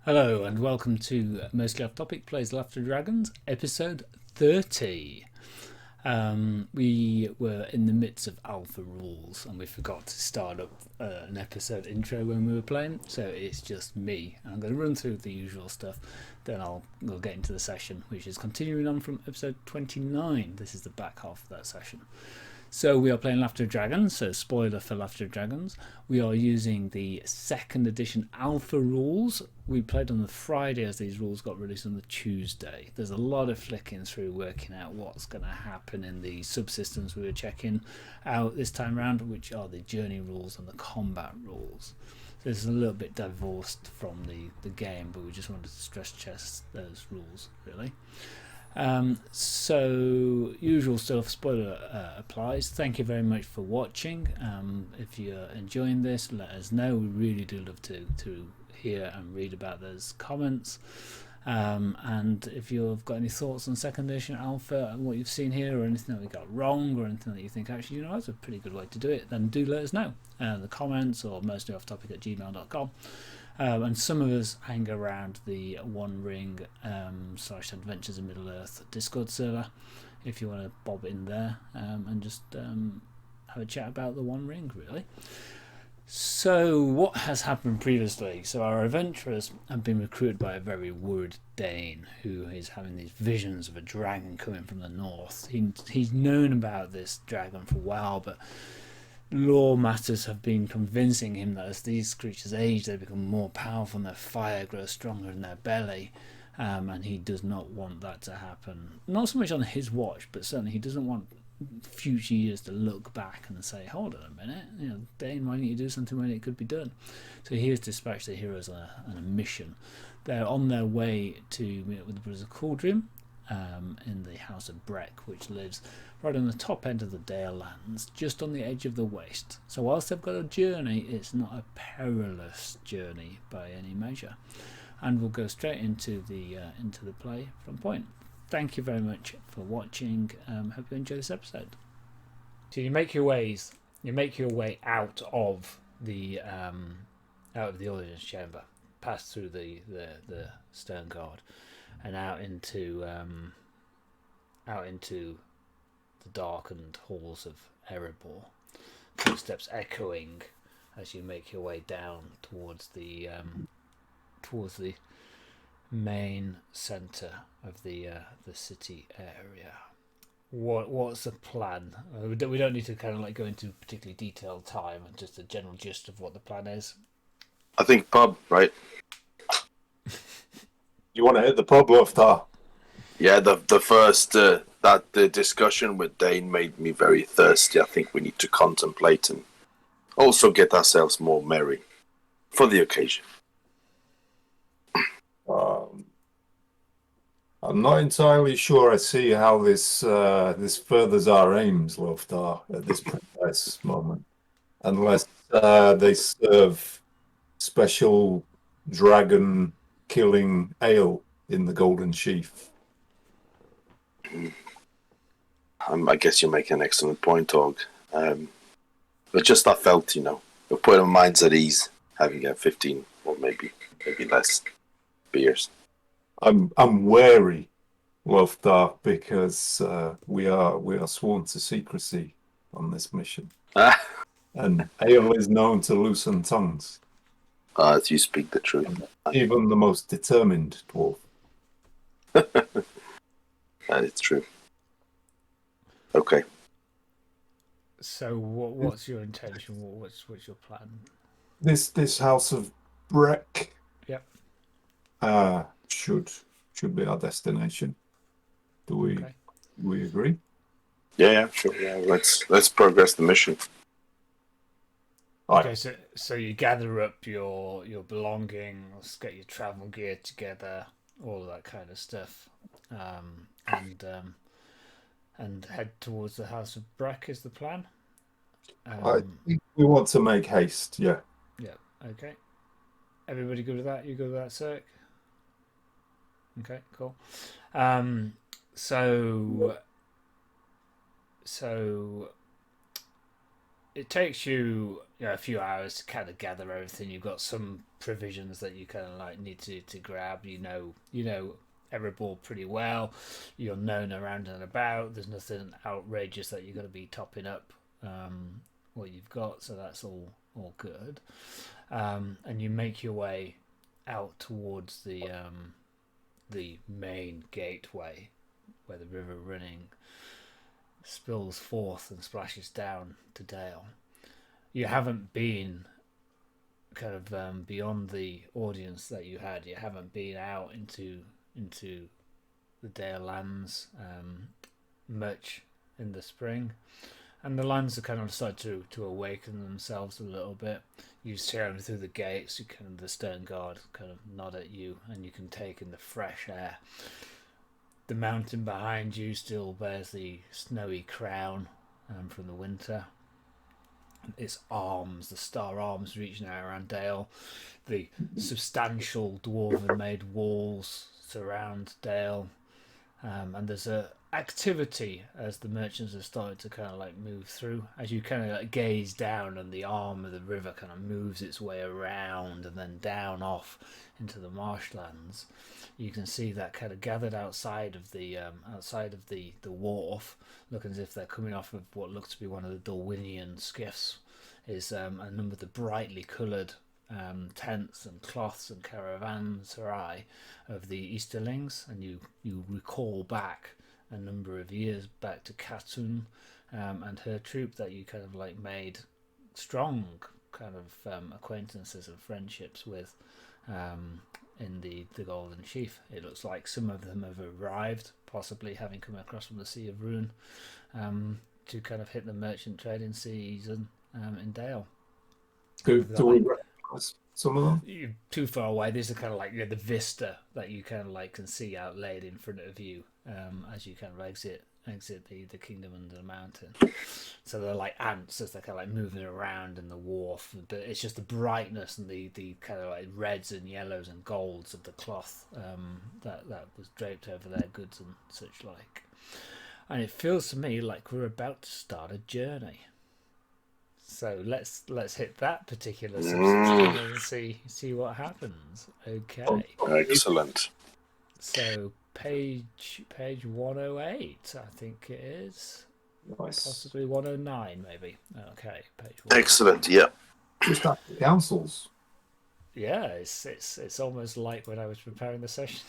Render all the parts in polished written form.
Hello and welcome to Mostly Off Topic Plays Loftar Dragons, episode 30. We were in the midst of alpha rules and we forgot to start up an episode intro when we were playing, so it's just me. I'm going to run through the usual stuff, then we'll get into the session, which is continuing on from episode 29. This is the back half of that session. So we are playing Loftar Dragons, so spoiler for Loftar Dragons. We are using the second edition alpha rules. We played on the Friday as these rules got released on the Tuesday. There's a lot of flicking through working out what's going to happen in the subsystems we were checking out this time around, which are the journey rules and the combat rules. So this is a little bit divorced from the game, but we just wanted to stress test those rules, really. So usual stuff, spoiler applies. Thank you very much for watching. If you're enjoying this, let us know. We really do love to hear and read about those comments. And if you've got any thoughts on second edition alpha and what you've seen here, or anything that we got wrong, or anything that you think actually that's a pretty good way to do it, then do let us know in the comments or mostlyoftopic@gmail.com. And some of us hang around the One Ring / Adventures in Middle Earth Discord server if you want to bob in there and just have a chat about the One Ring, really. So what has happened previously? So our adventurers have been recruited by a very worried Dain who is having these visions of a dragon coming from the north. He's known about this dragon for a while, but law matters have been convincing him that as these creatures age, they become more powerful and their fire grows stronger in their belly, and he does not want that to happen. Not so much on his watch, but certainly he doesn't want future years to look back and say, hold on a minute, Dain, why didn't you do something when it could be done? So he has dispatched the heroes on a mission. They're on their way to meet up with the Brothers of Cauldron in the House of Breck, which lives right on the top end of the Dalelands, just on the edge of the waste. So whilst they've got a journey, it's not a perilous journey by any measure. And we'll go straight into the play from point. Thank you very much for watching. Hope you enjoy this episode. So you make your way out of the audience chamber, pass through the stern guard, and out into the darkened halls of Erebor. Footsteps echoing as you make your way down towards the main centre of the city area. What's the plan? We don't need to kind of like go into particularly detailed time, and just a general gist of what the plan is. I think pub, right? You want to hit the pub, Loftar? Yeah, the discussion with Dain made me very thirsty. I think we need to contemplate and also get ourselves more merry for the occasion. I'm not entirely sure I see how this furthers our aims, Loftar, at this precise moment. Unless they serve special dragon-killing ale in the Golden Sheaf. I guess you make an excellent point, Torg. But just I felt, we're putting our minds at ease, having 15 or maybe less beers. I'm wary, Loftar, because we are sworn to secrecy on this mission. And ale is known to loosen tongues. You speak the truth. Even the most determined dwarf. That is true. Okay. So what's your intention? What's your plan? This House of Breck. Yep. Should be our destination. Do we agree? Yeah, sure. Yeah, let's progress the mission. Okay, so you gather up your belongings, get your travel gear together, all that kind of stuff, and head towards the House of Breck is the plan. I think we want to make haste. Yeah. Yeah. Okay. Everybody good with that? You good with that, Sirk? Okay. Cool. So it takes you, a few hours to kind of gather everything. You've got some provisions that you kind of like need to grab. You know Erebor pretty well. You're known around and about. There's nothing outrageous that you're going to be topping up what you've got, so that's all good. And you make your way out towards the main gateway, where the river running spills forth and splashes down to Dale. You haven't been kind of beyond the audience that you had. You haven't been out into the Dalelands much in the spring, and the lands are kind of started to awaken themselves a little bit. You sail through the gates. You kind of, the stern guard kind of nod at you, and you can take in the fresh air. The mountain behind you still bears the snowy crown from the winter. Its arms, the star arms, reaching out around Dale. The substantial dwarven-made walls surround Dale, and there's a activity as the merchants have started to kind of like move through. As you kind of like gaze down, and the arm of the river kind of moves its way around and then down off into the marshlands, you can see that kind of gathered outside of the wharf, looking as if they're coming off of what looks to be one of the Dorwinian skiffs, is a number of the brightly coloured tents and cloths and caravanserai of the Easterlings. And you recall back a number of years back to Katun and her troop that you kind of like made strong kind of acquaintances and friendships with in the Golden Chief. It looks like some of them have arrived, possibly having come across from the Sea of Ruin, to kind of hit the merchant trading season in Dale. Do we recognize some of them? You're too far away. These are kind of like the vista that you kind of like can see outlaid in front of you as you kind of exit the kingdom under the mountain. So they're like ants as they're kind of like moving around in the wharf, but it's just the brightness and the kind of like reds and yellows and golds of the cloth that was draped over their goods and such like. And it feels to me like we're about to start a journey. So let's hit that particular substance and see what happens. Okay. Excellent. So page 108, I think it is. Nice. Possibly 109, maybe. Okay, page 108. Excellent. Yeah. Just after the councils. Yeah, it's almost like when I was preparing the session.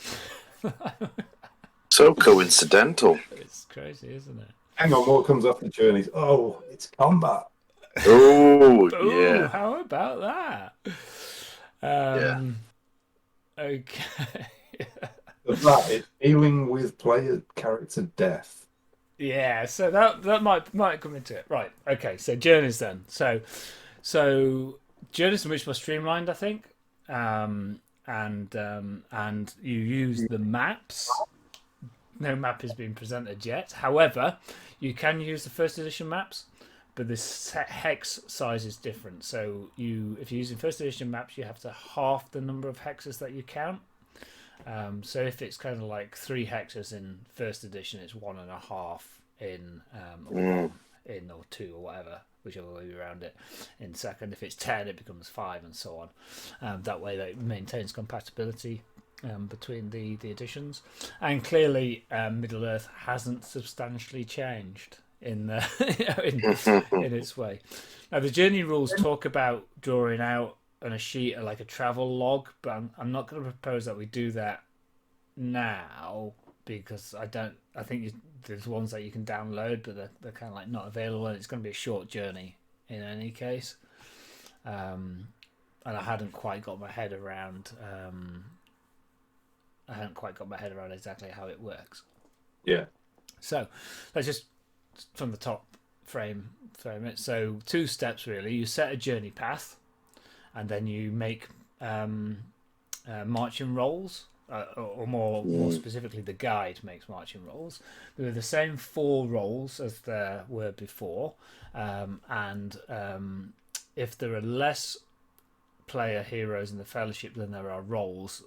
So coincidental. It's crazy, isn't it? Hang on, what comes after journeys? Oh, it's combat. Oh, Ooh, yeah. how about that? Yeah. Okay. That is dealing with player character death. Yeah, so that might come into it. Right. Okay. So journeys then. So journeys are much more streamlined, I think. And you use the maps. No map has been presented yet. However, you can use the first edition maps, but the hex size is different. So if you're using first edition maps, you have to half the number of hexes that you count. So if it's kind of like 3 hexes in first edition, it's 1.5 in or 2 or whatever, whichever way we round it. In second, if it's 10, it becomes 5 and so on. That way, that maintains compatibility between the editions. And clearly, Middle Earth hasn't substantially changed in its way. Now, the journey rules talk about drawing out on a sheet like a travel log, but I'm not going to propose that we do that now, because I think there's ones that you can download, but they're kind of like not available, and it's going to be a short journey in any case. And I hadn't quite got my head around exactly how it works. Yeah. So let's just from the top frame it. So 2 steps really. You set a journey path, and then you make marching rolls, or more specifically, the guide makes marching rolls. They're the same 4 rolls as there were before, and if there are less player heroes in the Fellowship than there are rolls,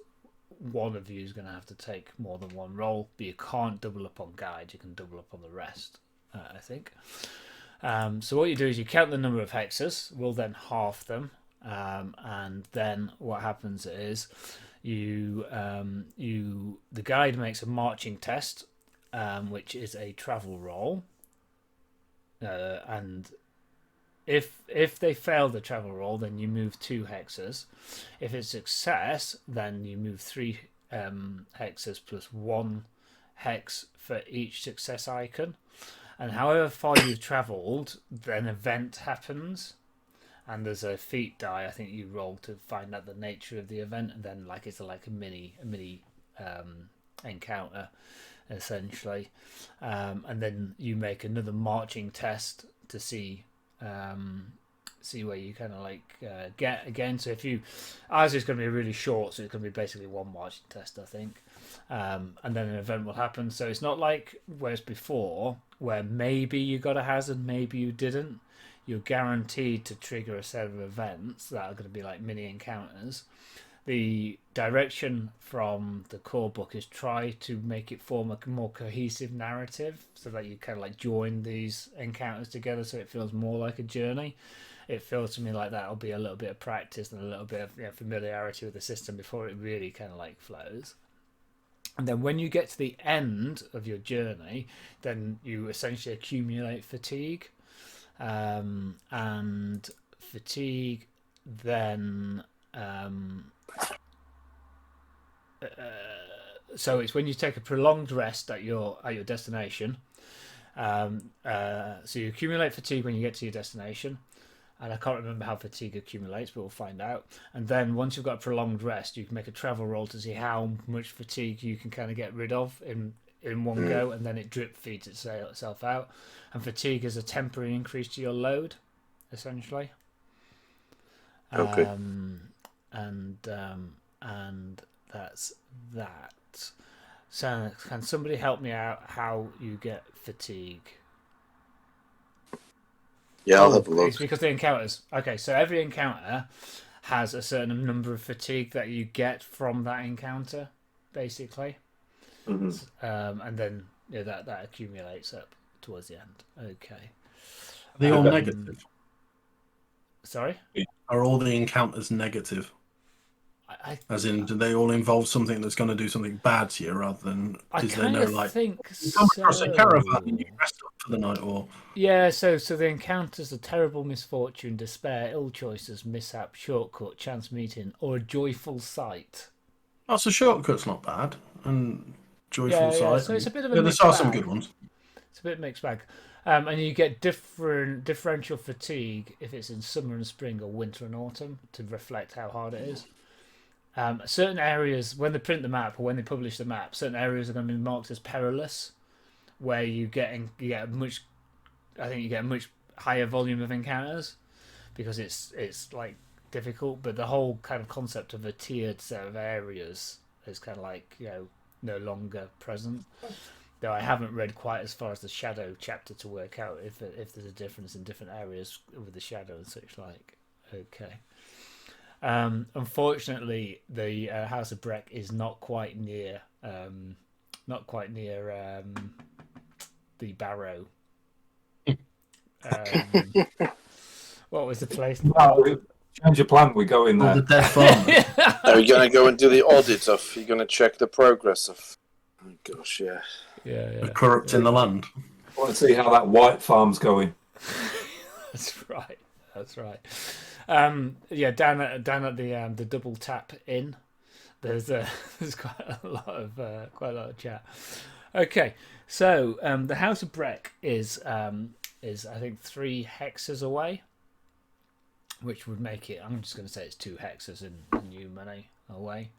one of you is going to have to take more than 1 roll, but you can't double up on guide. You can double up on the rest, I think. So what you do is you count the number of hexes. We'll then half them, and then what happens is the guide makes a marching test, which is a travel roll, and if they fail the travel roll, then you move 2 hexes. If it's success, then you move 3 hexes plus 1 hex for each success icon. And however far you've travelled, then an event happens. And there's a feat die I think you roll to find out the nature of the event, and then it's like a mini encounter, essentially. And then you make another marching test to see where you kind of get again. So ours is going to be really short, so it's going to be basically 1 marching test, I think. And then an event will happen. So it's not like whereas before, where maybe you got a hazard, maybe you didn't. You're guaranteed to trigger a set of events that are going to be like mini encounters. The direction from the core book is try to make it form a more cohesive narrative, so that you kind of join these encounters together, so it feels more like a journey. It feels to me like that'll be a little bit of practice and a little bit of familiarity with the system before it really kind of flows. And then when you get to the end of your journey, then you essentially accumulate fatigue. And fatigue then so it's when you take a prolonged rest at your destination. So you accumulate fatigue when you get to your destination, and I can't remember how fatigue accumulates, but we'll find out. And then once you've got a prolonged rest, you can make a travel roll to see how much fatigue you can kind of get rid of in one go, and then it drip feeds itself out. And fatigue is a temporary increase to your load, essentially. Okay. And that's that. So can somebody help me out how you get fatigue? Yeah, I'll have a look. It's because the encounters. Okay, so every encounter has a certain number of fatigue that you get from that encounter, basically. Mm-hmm. And then that accumulates up towards the end. Okay. Are they all negative? Sorry? Are all the encounters negative? As in, do they all involve something that's going to do something bad to you, rather than is there no think you come across a caravan and you rest up for the night, or so the encounters are terrible misfortune, despair, ill choices, mishap, shortcut, chance meeting, or a joyful sight. Oh, so shortcut's not bad, and joyful sight. So it's a bit of a mixed bag. Some good ones. It's a bit mixed bag. And you get differential fatigue if it's in summer and spring or winter and autumn, to reflect how hard it is. Certain areas, when they print the map or when they publish the map, certain areas are going to be marked as perilous, where you get a much higher volume of encounters, because it's difficult. But the whole kind of concept of a tiered set of areas is kind of no longer present. Though I haven't read quite as far as the shadow chapter to work out if there's a difference in different areas with the shadow and such like. Okay. Unfortunately, the House of Breck is not quite near the Barrow. What was the place? No, change your plan. We go in there. The dead farm. Are we going to go and do the audit of? You're going to check the progress of? Oh gosh, yeah. The corrupting the land. I want to see how that white farm's going. That's right. Down at the Double Tap Inn, there's quite a lot of chat. Okay, so the House of Breck is I think 3 hexes away, which would make it. I'm just going to say it's 2 hexes in new money away.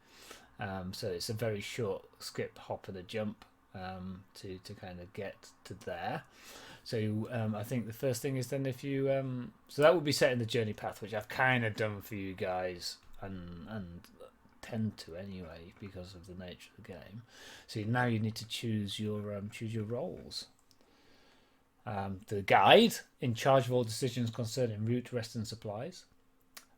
So it's a very short skip, hop, and a jump to kind of get to there. So I think the first thing is then if you so that would be set in the journey path, which I've kind of done for you guys and tend to anyway because of the nature of the game. So now you need to choose your roles. The guide, in charge of all decisions concerning route, rest, and supplies.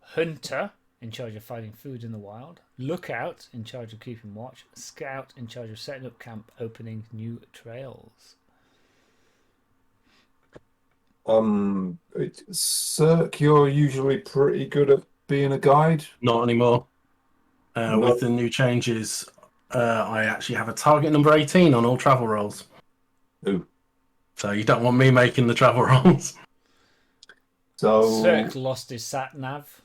Hunter, in charge of finding food in the wild. Lookout, in charge of keeping watch. Scout, in charge of setting up camp, opening new trails. Sirk, you're usually pretty good at being a guide. Not anymore. No. With the new changes, I actually have a target number 18 on all travel rolls. Ooh. So you don't want me making the travel rolls. So Sirk lost his sat nav.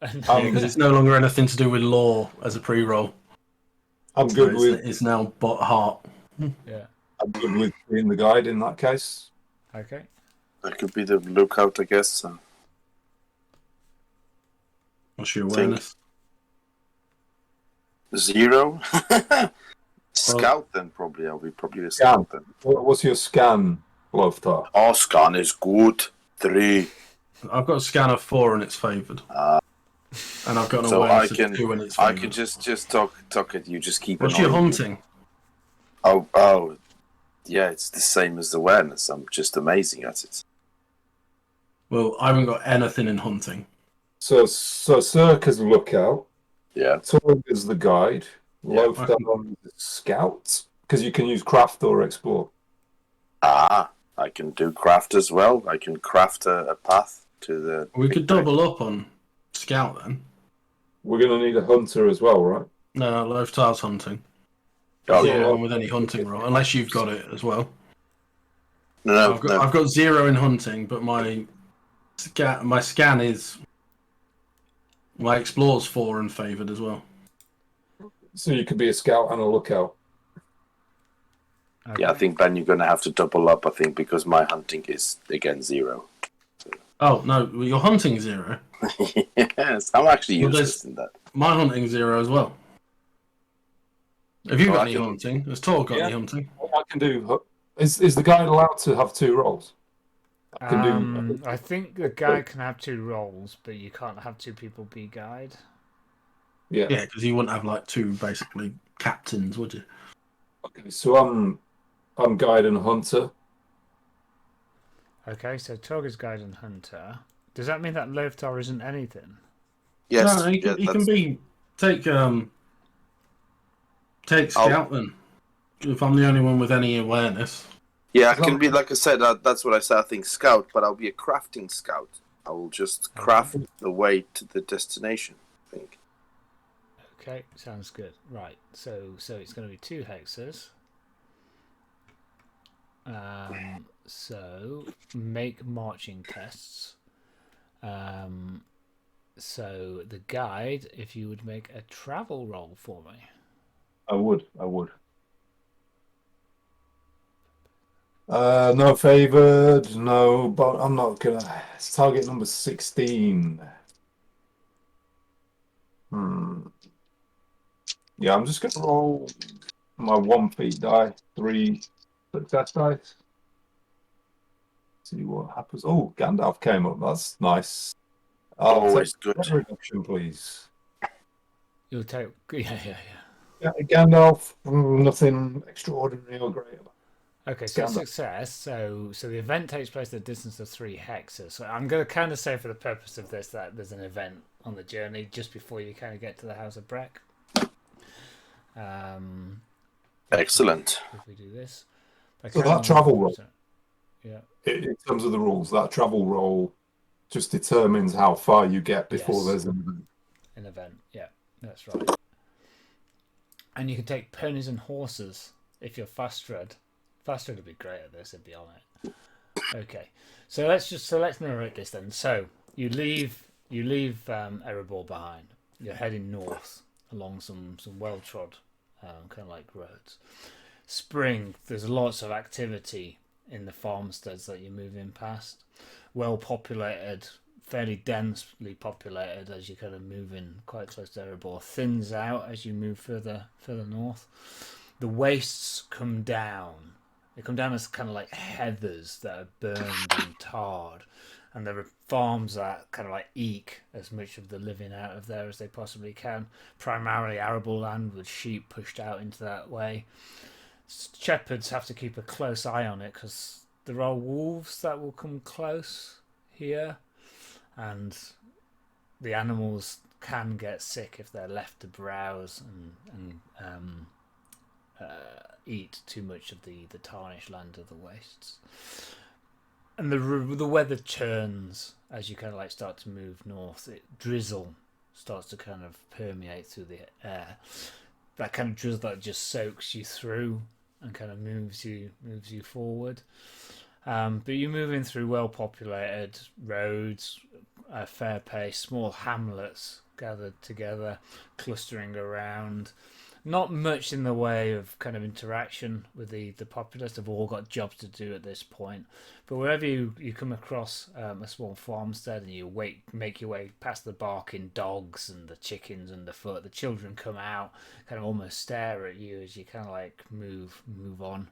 Because it's no longer anything to do with law as a pre-roll. I'm good with It's now bot heart. Yeah. I'm good with being the guide in that case. Okay. That could be the lookout, I guess. What's your awareness? 0. Scout then probably. I'll be probably a Scan. scout then. What's your scan, Loftar? Oh, scan is good. 3. I've got a scan of 4 and it's favoured. And I've got an So awareness of 2 and it's favoured. I can just talk at you. Just keep. What's your hunting? Oh, yeah. It's the same as awareness. I'm just amazing at it. Well, I haven't got anything in hunting. So Sirk is the lookout. Yeah. Torg is the guide. Yeah, Loftar is the scout, because you can use craft or explore. I can do craft as well. I can craft a path to the. We could double up on scout then. We're going to need a hunter as well, right? No, Loftar's hunting. Oh, Yeah, yeah. one with any hunting roll, unless you've got it as well. No, I've got 0 in hunting, but my scan is my explore's 4 and favoured as well. So you could be a scout and a lookout. Okay. Yeah, I think, Ben, you're going to have to double up, I think, because my hunting is, again, 0. Oh, no, your hunting 0? Yes, I'm actually useless in that. My hunting 0 as well. Have you got any can- hunting? Has Torg got Yeah. any hunting? I can do. Is the guide allowed to have 2 roles? I can do. I think the guide can have 2 roles, but you can't have 2 people be guide. Yeah. Yeah, because you wouldn't have like 2 basically captains, would you? Okay, so I'm guide and hunter. Okay, so Torg is guide and hunter. Does that mean that Loftar isn't anything? Yes. No, he can be take scout then. If I'm the only one with any awareness. Yeah, I can be, like I said, that's what I said, I think, scout, but I'll be a crafting scout. I will just craft the way to the destination, I think. Okay, sounds good. Right, so it's going to be 2 hexes. So make marching tests. So the guide, if you would make a travel roll for me. I would. No favoured, no, but I'm not gonna. It's target number 16. Yeah, I'm just gonna roll my 1 feet die, 3 success dice. See what happens. Oh, Gandalf came up. That's nice. Always take good. Reduction, please. You'll take yeah. Yeah, Gandalf, nothing extraordinary or great about. Okay, so success. So the event takes place at a distance of 3 hexes. So I'm going to kind of say, for the purpose of this, that there's an event on the journey just before you kind of get to the House of Breck. Excellent. If we do this, So that travel roll. Yeah. In terms of the rules, that travel roll just determines how far you get before there's an event. An event, yeah, that's right. And you can take ponies and horses if you're fast-read. Fast-read would be great at this, I'd be on it. Okay, so let's narrate this then. So you leave Erebor behind. You're heading north along some well-trod kind of like roads. Spring, there's lots of activity in the farmsteads that you're moving past. Well populated, fairly densely populated as you kind of move in quite close to Erebor. Thins out as you move further north. The wastes come down. They come down as kind of like heathers that are burned and tarred. And there are farms that kind of like eke as much of the living out of there as they possibly can. Primarily arable land with sheep pushed out into that way. Shepherds have to keep a close eye on it because there are wolves that will come close here, and the animals can get sick if they're left to browse and eat too much of the tarnished land of the wastes. the weather turns as you kind of like start to move north. Drizzle starts to kind of permeate through the air. That kind of drizzle that just soaks you through and kind of moves you forward. But you're moving through well-populated roads, a fair pace, small hamlets gathered together, clustering around. Not much in the way of kind of interaction with the populace. They've all got jobs to do at this point. But wherever you come across a small farmstead and you make your way past the barking dogs and the chickens and the children come out, kind of almost stare at you as you kind of like move on.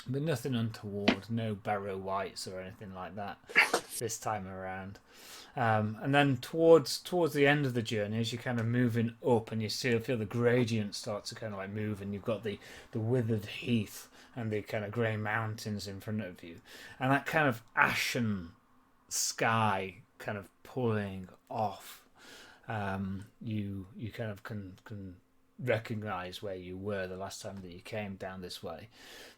But nothing untoward, no barrow whites or anything like that this time around. And then towards the end of the journey, as you're kind of moving up and you feel the gradient start to kind of like move, and you've got the withered heath and the kind of grey mountains in front of you, and that kind of ashen sky kind of pulling off, you kind of can recognise where you were the last time that you came down this way,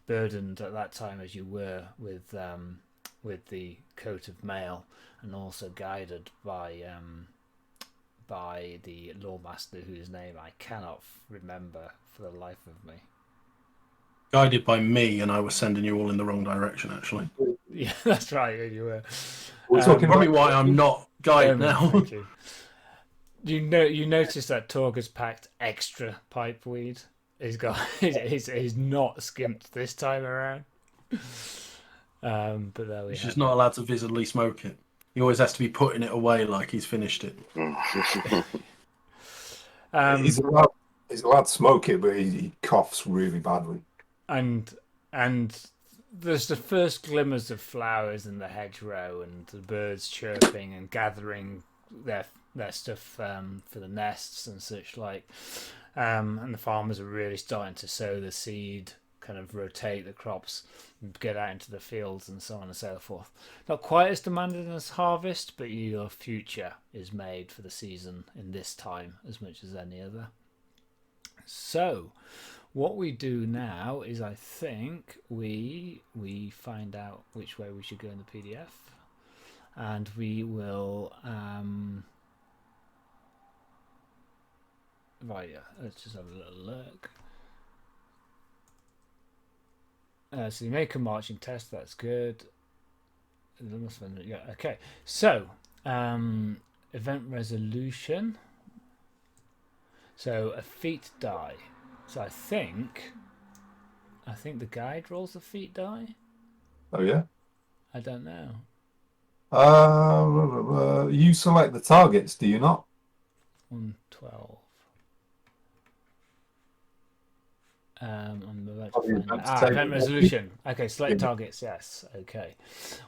burdened at that time as you were with the coat of mail, and also guided by the lawmaster whose name I cannot remember for the life of me. Guided by me, and I was sending you all in the wrong direction, actually. Yeah, that's right. You were. Probably why I'm not guide now. Thank you. You notice that Torg has packed extra pipeweed. He's not skimped this time around. But there we He's have just not allowed to visibly smoke it. He always has to be putting it away like he's finished it. He's allowed to smoke it, but he coughs really badly. And there's the first glimmers of flowers in the hedgerow, and the birds chirping and gathering their stuff for the nests and such like. And the farmers are really starting to sow the seed, kind of rotate the crops, get out into the fields and so on and so forth. Not quite as demanding as harvest, but your future is made for the season in this time as much as any other. So what we do now is, I think we find out which way we should go in the PDF, and we will right, yeah, let's just have a little look. So you make a marching test, that's good. Yeah, okay. So, event resolution. So a feat die. So I think the guide rolls the feat die. Oh yeah? I don't know. You select the targets, do you not? 112. Event resolution. Okay, select targets. Yes. Okay.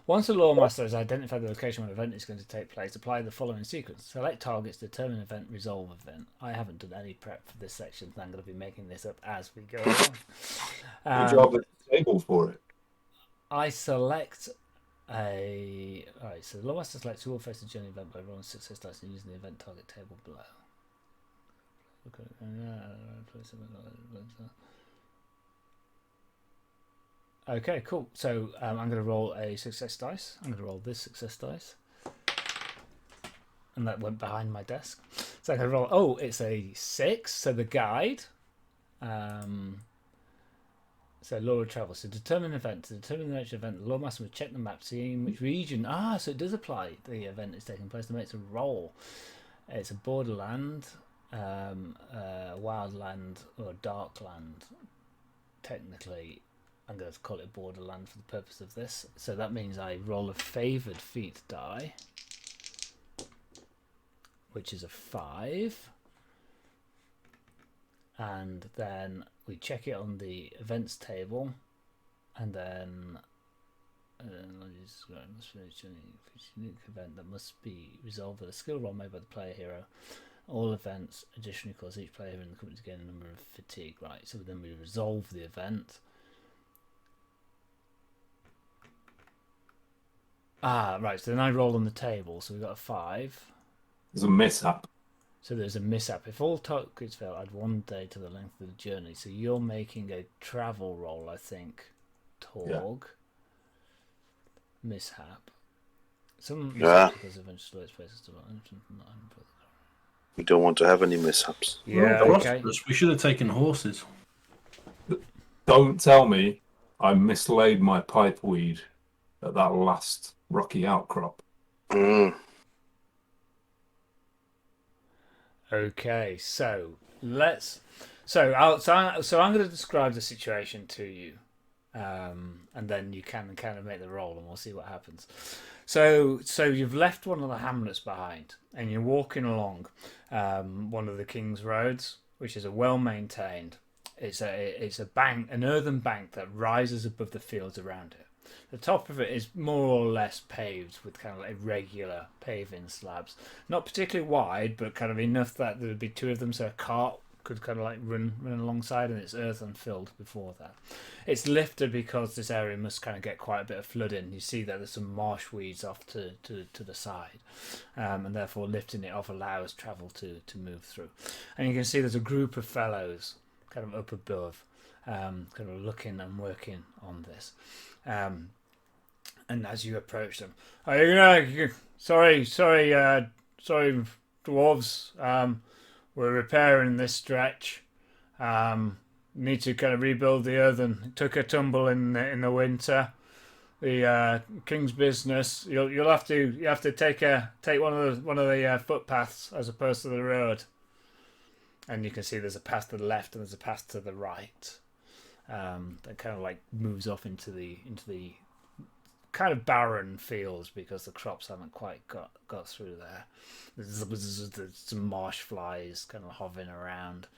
Once the lawmaster has identified the location where the event is going to take place, apply the following sequence: select targets, determine event, resolve event. I haven't done any prep for this section, so I'm going to be making this up as we go along. Good job at the table for it. I select a. Alright, so the lawmaster selects who will face the journey event by rolling success dice and using the event target table below. Okay, cool. So I'm going to roll a success dice. I'm going to roll this success dice. And that went behind my desk. So I'm going to roll... Oh, it's a 6. So the guide. So law of travel. So determine event. To determine the nature of the event, the lawmaster will check the map, seeing which region... so it does apply. The event is taking place. It makes a roll. It's a borderland, wildland, or darkland. Technically... I'm going to call it borderland for the purpose of this. So that means I roll a favoured feat die, which is a 5. And then we check it on the events table, and then unique event that must be resolved with a skill roll made by the player hero. All events additionally cause each player in the company to gain a number of fatigue. Right, so then we resolve the event. Right, so then I roll on the table, so we've got a 5. There's a mishap. So there's a mishap. If all targets fail, add 1 day to the length of the journey. So you're making a travel roll, I think, Torg. mishap. Some Yeah. because eventually it's places to We don't want to have any mishaps. Yeah, We're okay. prosperous. We should have taken horses. Don't tell me I mislaid my pipeweed at that last rocky outcrop. Mm. Okay, so I'm going to describe the situation to you, and then you can kind of make the roll, and we'll see what happens. So you've left one of the hamlets behind, and you're walking along one of the King's roads, which is a well-maintained. It's a bank, an earthen bank that rises above the fields around it. The top of it is more or less paved with kind of like irregular paving slabs. Not particularly wide, but kind of enough that there would be two of them so a cart could kind of like run alongside, and it's earthen filled before that. It's lifted because this area must kind of get quite a bit of flooding. You see that there's some marsh weeds off to the side, and therefore lifting it off allows travel to move through. And you can see there's a group of fellows kind of up above, kind of looking and working on this. And as you approach them, sorry, dwarves. We're repairing this stretch. Need to kind of rebuild the earthen. It took a tumble in the winter. The King's business. You have to take one of the footpaths as opposed to the road. And you can see there's a path to the left and there's a path to the right. That kind of like moves off into the kind of barren fields because the crops haven't quite got through there. There's some marsh flies kind of hovering around,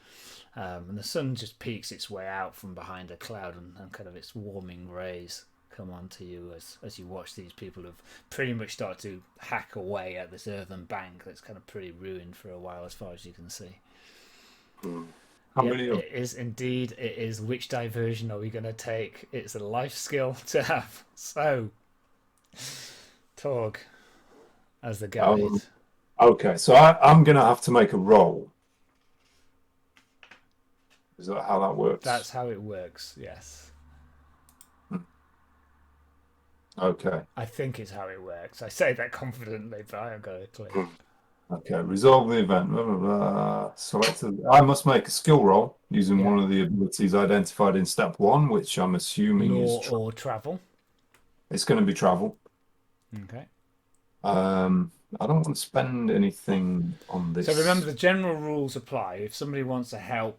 and the sun just peeks its way out from behind a cloud, and kind of its warming rays come onto you as you watch these people who've pretty much started to hack away at this earthen bank that's kind of pretty ruined for a while as far as you can see. It is indeed. It is. Which diversion are we going to take? It's a life skill to have. So, Torg, as the guide. Okay, so I'm going to have to make a roll. Is that how that works? That's how it works. Yes. Okay. I think it's how it works. I say that confidently, but I haven't got a clue. Okay, resolve the event. Blah, blah, blah. I must make a skill roll using one of the abilities identified in step 1, which I'm assuming Law is or travel. It's going to be travel. Okay. I don't want to spend anything on this. So remember, the general rules apply. If somebody wants to help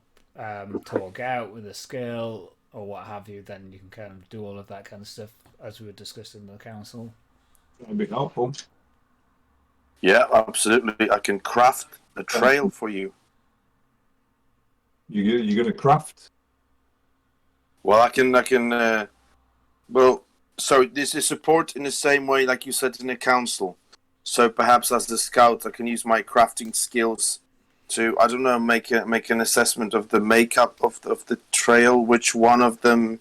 Torg out with a skill or what have you, then you can kind of do all of that kind of stuff as we were discussing in the council. That'd be helpful. Yeah, absolutely. I can craft a trail for you. You're going to craft? Well, I can. So this is support in the same way, like you said in the council. So perhaps as the scout, I can use my crafting skills to, I don't know, make an assessment of the makeup of the trail. Which one of them,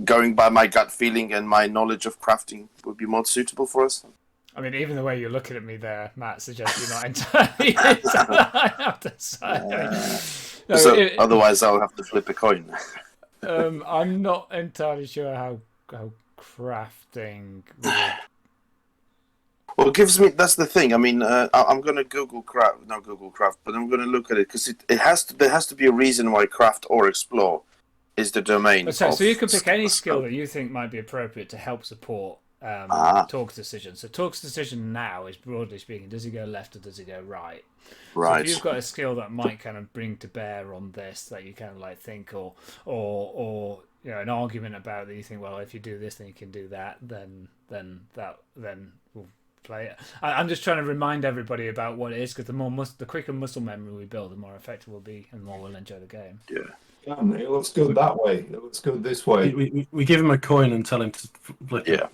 going by my gut feeling and my knowledge of crafting, would be more suitable for us? I mean, even the way you're looking at me there, Matt, suggests you're not entirely. I have to say. Otherwise, I'll have to flip a coin. I'm not entirely sure how crafting. Well, it gives me. That's the thing. I mean, I'm going to Google craft, but I'm going to look at it because there has to be a reason why craft or explore is the domain. So you can pick any skill that you think might be appropriate to help support Torg's decision. So Torg's decision now is, broadly speaking, does he go left or does he go right? Right. So if you've got a skill that might kind of bring to bear on this, that you kind of like think, or you know, an argument about that you think, well, if you do this, then you can do that, then we'll play it. I'm just trying to remind everybody about what it is, because the quicker muscle memory we build, the more effective we'll be, and the more we'll enjoy the game. Yeah. It looks good that way. It looks good this way. We give him a coin and tell him to flip it. Yeah.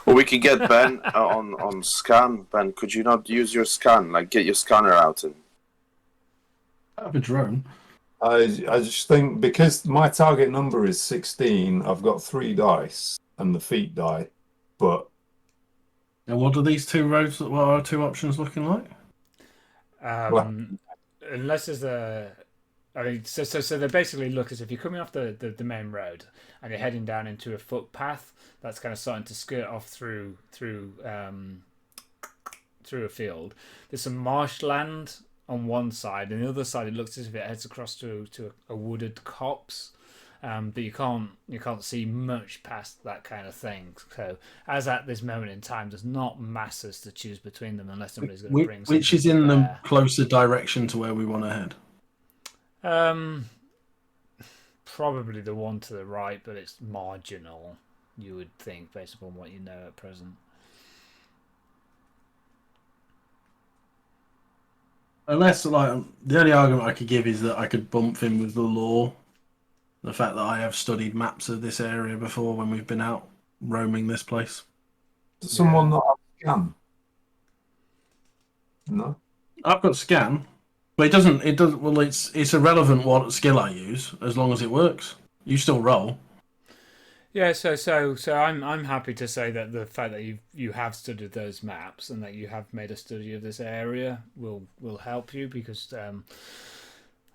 Well, we could get Ben on scan. Ben, could you not use your scan? Like, get your scanner out and. I have a drone. I just think because my target number is 16, I've got 3 dice and the feet die, but. And what are these two roads? What are our two options looking like? Unless there's a I mean, so they basically look as if you're coming off the main road and you're heading down into a footpath that's kind of starting to skirt off through a field. There's some marshland on one side, and the other side it looks as if it heads across to a wooded copse. But you can't see much past that kind of thing. So as at this moment in time, there's not masses to choose between them unless somebody's going to bring something. Which is in the closer direction to where we want to head? Probably the one to the right, but it's marginal, you would think, based upon what you know at present. Unless, like, the only argument I could give is that I could bump him with the law. The fact that I have studied maps of this area before when we've been out roaming this place. Does someone not have a scan? No? I've got scan, but it doesn't. Well, it's irrelevant what skill I use as long as it works. You still roll. Yeah, so I'm happy to say that the fact that you have studied those maps and that you have made a study of this area will help you, because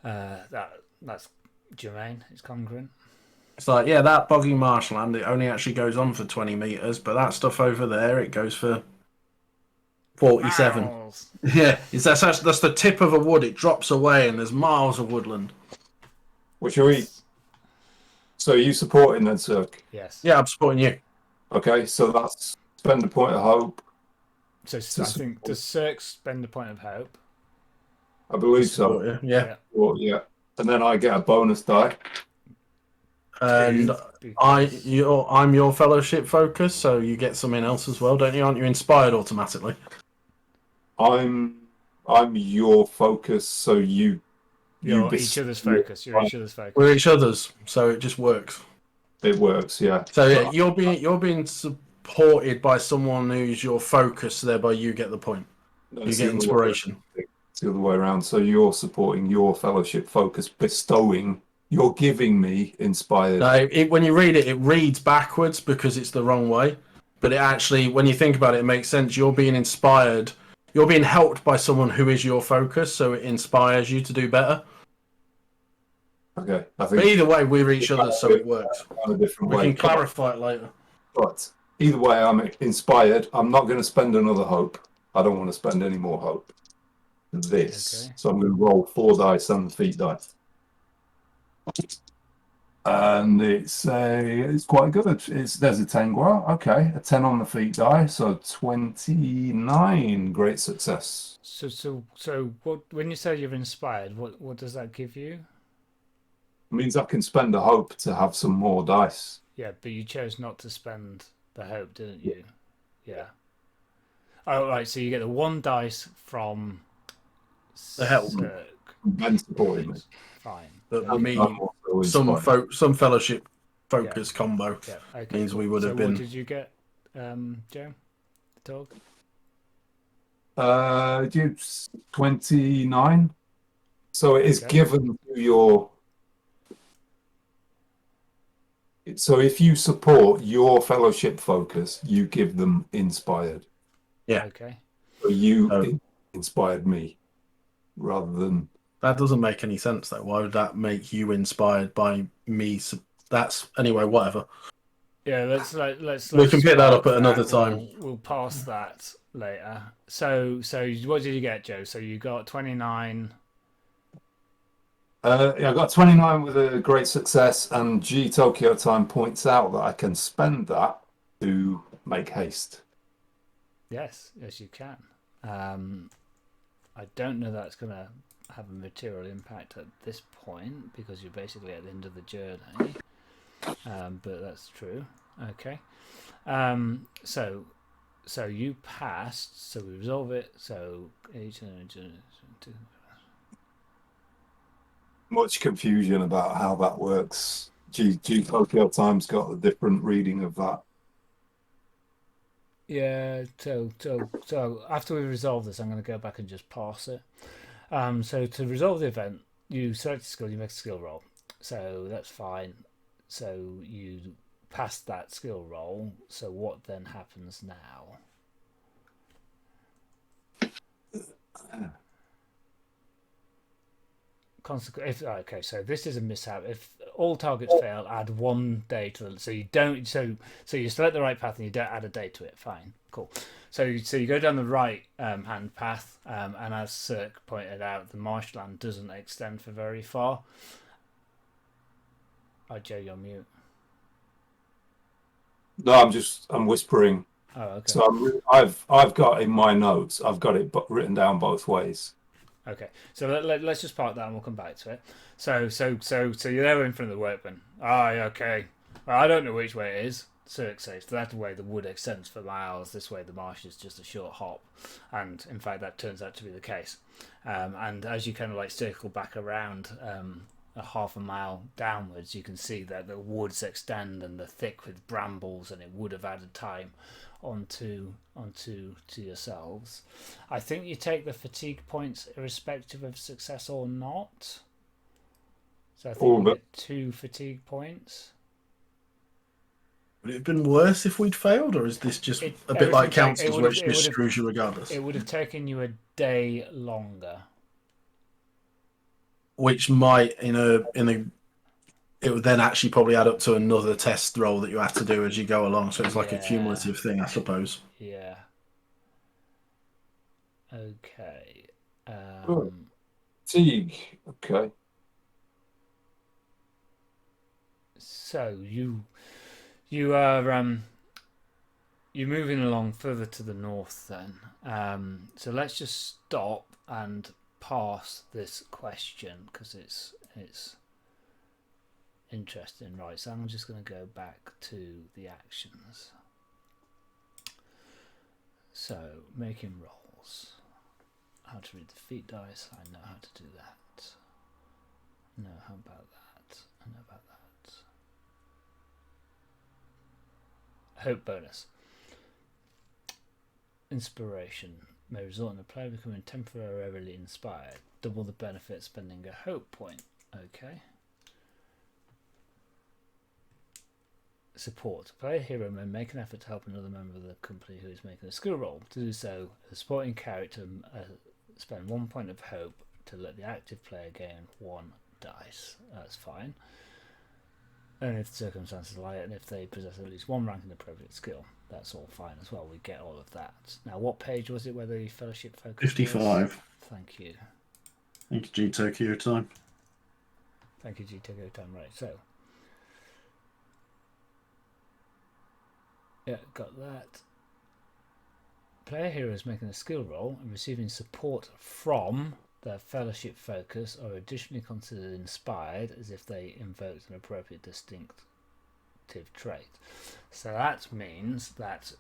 that's germane. It's congruent. It's like, yeah, that boggy marshland, it only actually goes on for 20 meters, but that stuff over there, it goes for 47. Miles. Yeah, that's the tip of a wood. It drops away, and there's miles of woodland. Which are we? So are you supporting then, Sirk? Yes. Yeah, I'm supporting you. Okay, so that's spend a point of hope. So I think, does Sirk spend a point of hope? I believe so. Yeah. Well, yeah. And then I get a bonus die. And I'm your fellowship focus, so you get something else as well, don't you? Aren't you inspired automatically? I'm your focus, so you're each other's focus. You're each other's focus. We're each other's, so it just works. It works, yeah. So yeah, you're being supported by someone who's your focus, so thereby you get the point. No, you get inspiration. It's the other way around. So you're supporting your fellowship focus, bestowing. You're giving me inspired. No, when you read it, it reads backwards because it's the wrong way. But it actually, when you think about it, it makes sense. You're being inspired. You're being helped by someone who is your focus, so it inspires you to do better. Okay, I think. But either way, we're each other, so it works. A different we way. can clarify it later. But either way, I'm inspired. I'm not going to spend another hope. I don't want to spend any more hope. This. Okay. So I'm going to roll 4 dice on the feet dice. And it's quite good. There's a 10 guar. Okay, a 10 on the feet die, so 29. Great success. So what, when you say you're inspired, what does that give you? It means I can spend a hope to have some more dice. Yeah, but you chose not to spend the hope, didn't you? Yeah. Oh, right. So you get the 1 dice from the help. Ben supported me. Fine. But I mean, some fellowship focus combo means we would have been. What did you get, Joe? Torg? 29. So it is given to your. So if you support your fellowship focus, you give them inspired. Yeah. Okay. So you inspired me, rather than. That doesn't make any sense, though. Why would that make you inspired by me? That's anyway. Whatever. Yeah, let's we can pick that up at another time. We'll pass that later. So what did you get, Joe? So you got 29. I got 29 with a great success, and G Tokyo Time points out that I can spend that to make haste. Yes, you can. I don't know that's going to have a material impact at this point because you're basically at the end of the journey. But that's true. Okay. So you passed. So we resolve it. So much confusion about how that works. G Tokyo Time's got a different reading of that. Yeah. So after we resolve this, I'm going to go back and just pass it. So to resolve the event, you select a skill, you make a skill roll. So that's fine. So you passed that skill roll. So what then happens now? Okay, so this is a mishap. If all targets fail, add 1 day to the. So you don't. So you select the right path and you don't add a day to it. Fine, cool. So you go down the right hand path, and as Sirk pointed out, the marshland doesn't extend for very far. Oh, Joe, you're mute. No, I'm whispering. Oh, okay. So I've got in my notes. I've got it written down both ways. Okay, so let's just park that and we'll come back to it. So you're there in front of the workman. Okay. Well, I don't know which way it is. Sirk says that way the wood extends for miles. This way the marsh is just a short hop, and in fact that turns out to be the case. And as you kind of like circle back around a half a mile downwards, you can see that the woods extend and they're thick with brambles, and it would have added time onto yourselves. I think you take the fatigue points irrespective of success or not. So I think you get 2 fatigue points. Would it have been worse if we'd failed, or is this just a bit like councils where it just screws you regardless? It would have taken you a day longer. Which might, it would then actually probably add up to another test roll that you have to do as you go along. So it's like a cumulative thing, I suppose. Yeah. Okay. Fatigue. Okay. So you are you're moving along further to the north then. So let's just stop and pass this question because it's interesting. Right, so I'm just going to go back to the actions. So making rolls. How to read the feat dice. I know how to do that. No, how about that? I know about that. Hope bonus. Inspiration may result in the player becoming temporarily inspired. Double the benefit spending a hope point. Okay. Support. Player hero may make an effort to help another member of the company who is making a skill roll. To do so, the supporting character spend 1 point of hope to let the active player gain 1 dice. That's fine. And if the circumstances allow it, and if they possess at least 1 rank in appropriate skill, that's all fine as well. We get all of that. Now, what page was it where the fellowship focus 55. was? Thank you. Thank you, G Tokyo time. Thank you, G Tokyo time. Right, so. Yeah, got that. Player hero is making a skill roll and receiving support from their fellowship focus are additionally considered inspired as if they invoked an appropriate distinctive trait. So that means that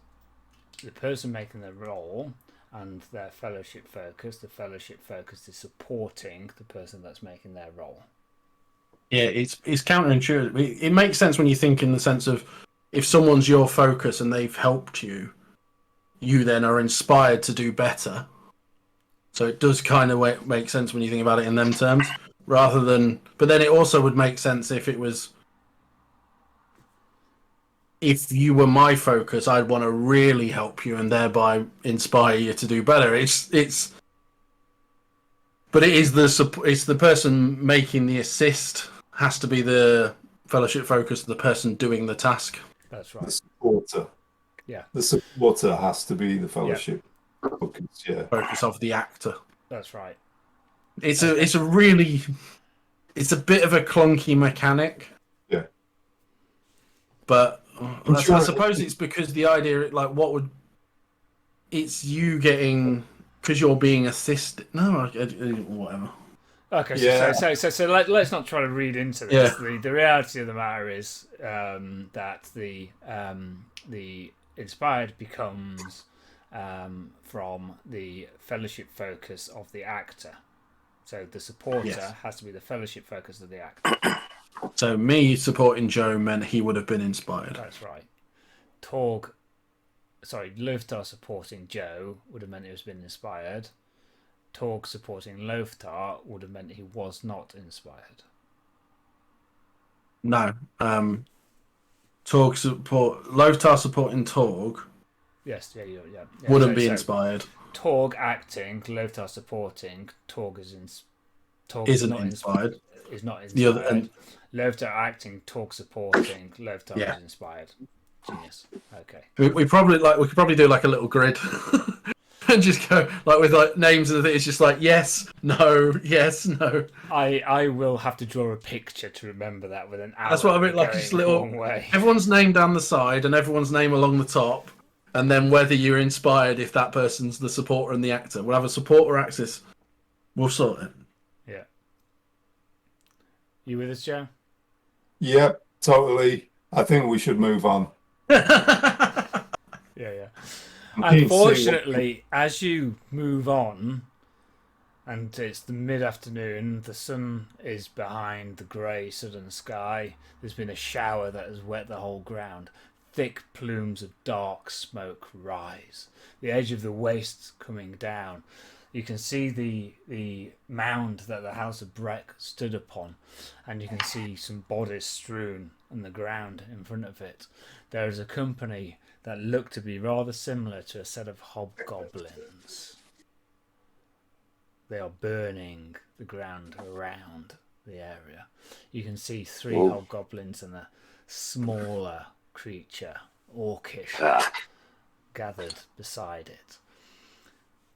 the person making the roll and their fellowship focus, the fellowship focus is supporting the person that's making their roll. Yeah, it's counterintuitive. It makes sense when you think in the sense of if someone's your focus and they've helped you, you then are inspired to do better. So it does kind of make sense when you think about it in them terms, rather than. But then it also would make sense if it was. If you were my focus, I'd want to really help you and thereby inspire you to do better. It's. But it is the person making the assist has to be the fellowship focus, the person doing the task. That's right. The supporter. Yeah. The supporter has to be the fellowship focus. Yeah. Focus of the actor. That's right. It's a it's a bit of a clunky mechanic. Yeah. But I suppose it's because the idea, like, it's you getting because you're being assisted. No, whatever. Okay, Yeah. so let's not try to read into this. Yeah. The reality of the matter is that the inspired becomes from the fellowship focus of the actor. So the supporter has to be the fellowship focus of the actor. So me supporting Joe meant he would have been inspired. That's right. Loftar supporting Joe would have meant he was been inspired. Torg supporting Loftar would have meant he was not inspired. No. Loftar supporting Torg. Yes, yeah. Wouldn't be inspired. Torg acting, Loftar supporting, Torg is Torg isn't inspired. Is not The other, inspired. and Loftar acting, Torg supporting. Loftar Yeah. is inspired. Genius. Okay. we probably we could probably do like a little grid and just go like with like names and it's just like yes, no, yes, no. I will have to draw a picture to remember that with an arrow. That's what I mean, like going just a little. long way. Everyone's name down the side and everyone's name along the top, and then whether you're inspired if that person's the supporter and the actor. We'll have a supporter axis. We'll sort it. Yeah. You with us, Joe? Yep, totally. I think we should move on. Yeah. I'm keen to see Unfortunately, as you move on, and it's the mid-afternoon, the sun is behind the grey southern sky. There's been a shower that has wet the whole ground. Thick plumes of dark smoke rise. The edge of the waste coming down. You can see the mound that the House of Breck stood upon, and you can see some bodies strewn on the ground in front of it. There is a company that look to be rather similar to a set of hobgoblins. They are burning the ground around the area. You can see 3 hobgoblins and a smaller creature, orcish, gathered beside it.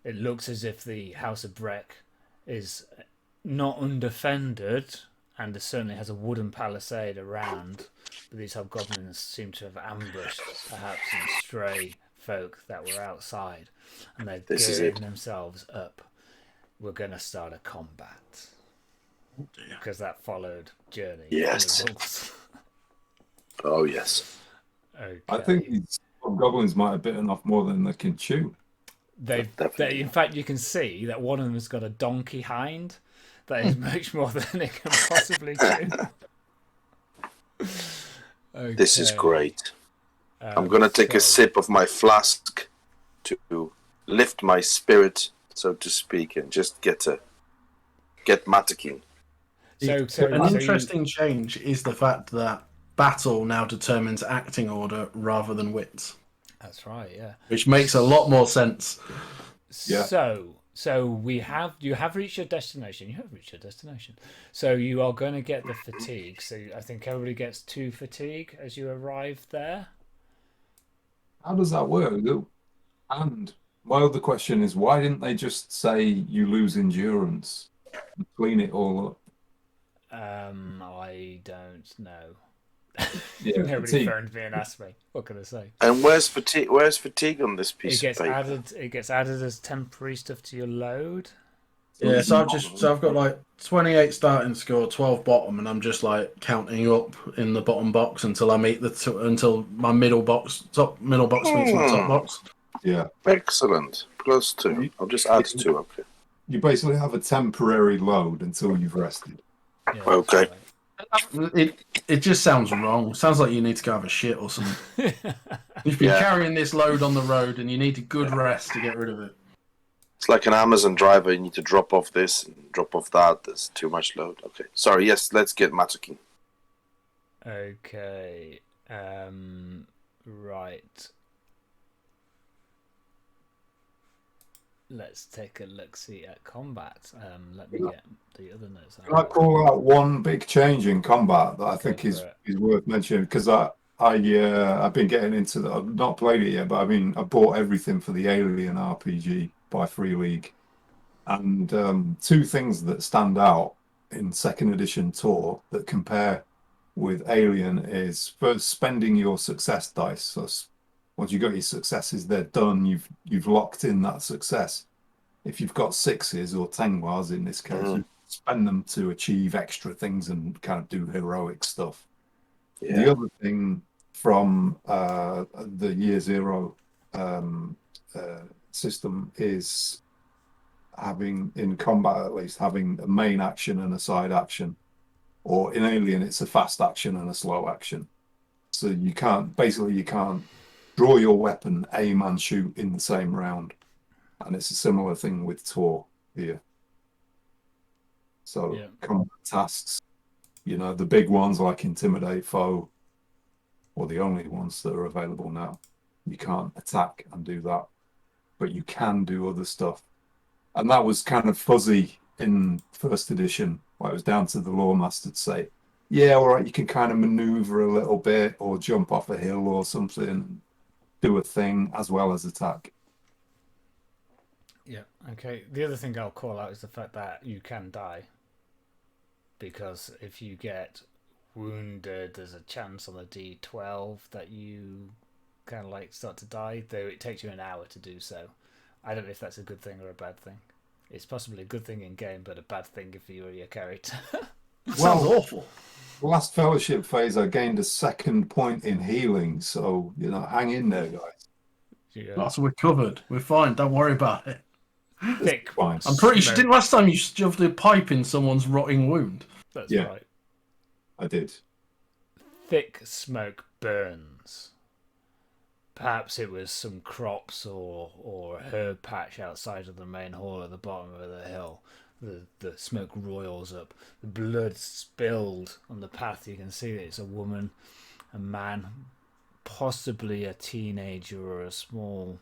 It looks as if the House of Breck is not undefended, and it certainly has a wooden palisade around, but these hobgoblins seem to have ambushed perhaps some stray folk that were outside, and they're gearing themselves up. We're going to start a combat. Because that followed Journey. Yes. Oh, yes. Okay. I think these goblins might have bitten off more than they can chew. They, in fact, you can see that one of them has got a donkey hind that is much more than it can possibly chew. Okay. This is great. I'm going to take a sip of my flask to lift my spirit, so to speak, and just get Matakin. An interesting change is the fact that battle now determines acting order rather than wits. That's right, yeah. Which makes a lot more sense. Yeah. So you have reached your destination. You have reached your destination. So you are going to get the fatigue. So I think everybody gets 2 fatigue as you arrive there. How does that work? And my other question is, why didn't they just say you lose endurance and clean it all up? I don't know. Yeah, Nobody phoned me and asked me. What can I say? And where's fatigue? Where's fatigue on this piece of paper? It gets added as temporary stuff to your load. Yeah, so I've got like 28 starting score, 12 bottom, and I'm just like counting up in the bottom box until I meet until my middle box meets my top box. Yeah. Excellent. Plus 2. I'll just add 2 up here. You basically have a temporary load until you've rested. Yeah, Okay. It just sounds wrong. Sounds like you need to go have a shit or something. You've been carrying this load on the road and you need a good rest to get rid of it. It's like an Amazon driver. You need to drop off this and drop off that. There's too much load. Okay. Sorry. Yes, let's get Matakin. Okay. Right. Let's take a look-see at combat. Let me get the other notes. Can I call out one big change in combat that I think is worth mentioning? Because I've been getting into that. I've not played it yet, but I bought everything for the Alien RPG by Free League. And 2 things that stand out in 2nd edition Tor that compare with Alien is first spending your success dice. So once you've got your successes, they're done. You've locked in that success. If you've got 6s or 10s in this case, you spend them to achieve extra things and kind of do heroic stuff. Yeah. The other thing from the Year Zero system is having, in combat at least, having a main action and a side action. Or in Alien, it's a fast action and a slow action. So you can't draw your weapon, aim and shoot in the same round. And it's a similar thing with Tor here. So combat tasks, the big ones like Intimidate Foe, or the only ones that are available now. You can't attack and do that, but you can do other stuff. And that was kind of fuzzy in first edition, where it was down to the lawmaster to say, yeah, all right, you can kind of maneuver a little bit or jump off a hill or something, do a thing as well as attack. Yeah, okay. The other thing I'll call out is the fact that you can die. Because if you get wounded, there's a chance on the D12 that you kind of like start to die, though it takes you an hour to do so. I don't know if that's a good thing or a bad thing. It's possibly a good thing in game, but a bad thing if you're your character. Sounds awful. Last fellowship phase, I gained a 2nd point in healing, so hang in there, guys. Yeah. Oh, so we're covered. We're fine. Don't worry about it. Thick. Fine. I'm pretty sure. Didn't last time you shoved a pipe in someone's rotting wound? That's Yeah. right. I did. Thick smoke burns. Perhaps it was some crops or herb patch outside of the main hall at the bottom of the hill. The smoke roils up. The blood spilled on the path. You can see that it's a woman, a man, possibly a teenager or a small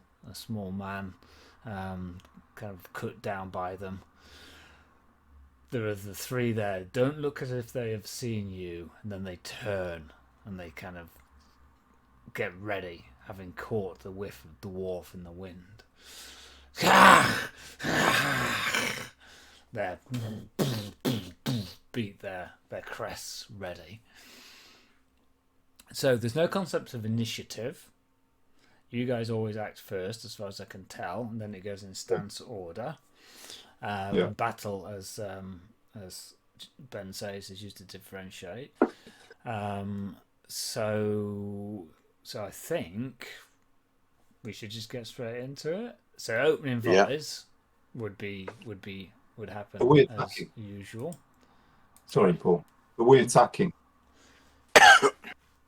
man, kind of cut down by them. There are the 3 there. Don't look as if they have seen you, and then they turn and they kind of get ready, having caught the whiff of dwarf in the wind. They beat their crests ready. So there's no concept of initiative. You guys always act first, as far as I can tell, and then it goes in stance order. Battle, as Ben says, is used to differentiate. So I think we should just get straight into it. So opening volleys would happen as usual. Sorry, Paul. Are we attacking?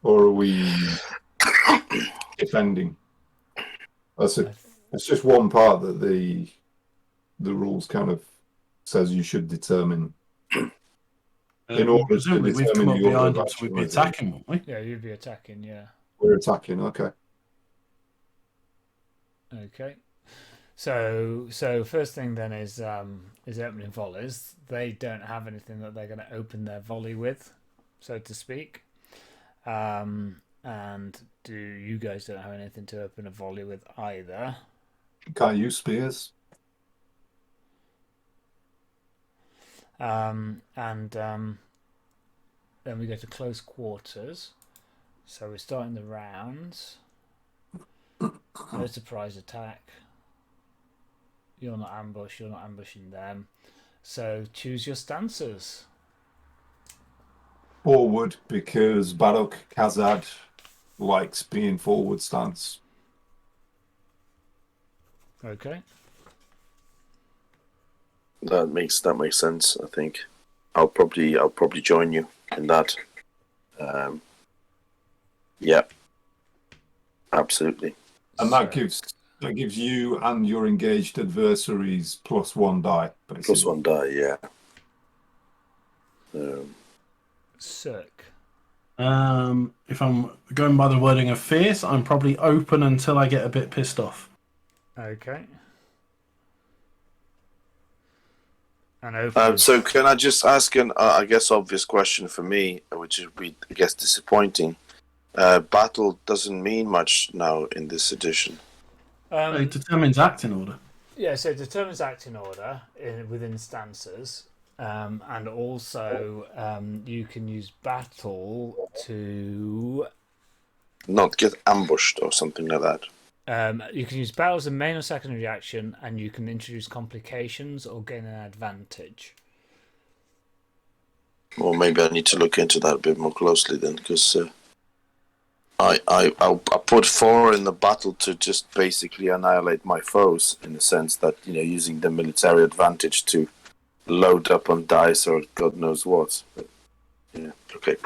Or are we defending? It's just one part that the rules kind of says you should determine. In order presumably to we've come up determine the order behind of him, so we'd be action, attacking, wouldn't we? Yeah, you'd be attacking, yeah. We're attacking, okay. Okay. So first thing then is opening volleys. They don't have anything that they're going to open their volley with, so to speak. And you guys don't have anything to open a volley with either. Can't use spears. Then we go to close quarters. So we're starting the rounds. No surprise attack. You're not ambush. You're not ambushing them. So choose your stances. Forward, because Barok Kazad likes being forward stance. Okay. That makes sense. I think I'll probably join you in that. Yeah, absolutely. And that gives you and your engaged adversaries +1 die, basically. +1 die, yeah. Sirk. If I'm going by the wording of fierce, I'm probably open until I get a bit pissed off. Okay. And open. So can I just ask an, I guess, obvious question for me, which would be, I guess, disappointing. Battle doesn't mean much now in this edition. It determines acting order. Yeah, so it determines acting order within stances. And also you can use battle to not get ambushed or something like that. You can use battle as a main or secondary action, and you can introduce complications or gain an advantage. Well, maybe I need to look into that a bit more closely then, because I put 4 in the battle to just basically annihilate my foes, in the sense that, using the military advantage to load up on dice or God knows what. But, yeah, okay.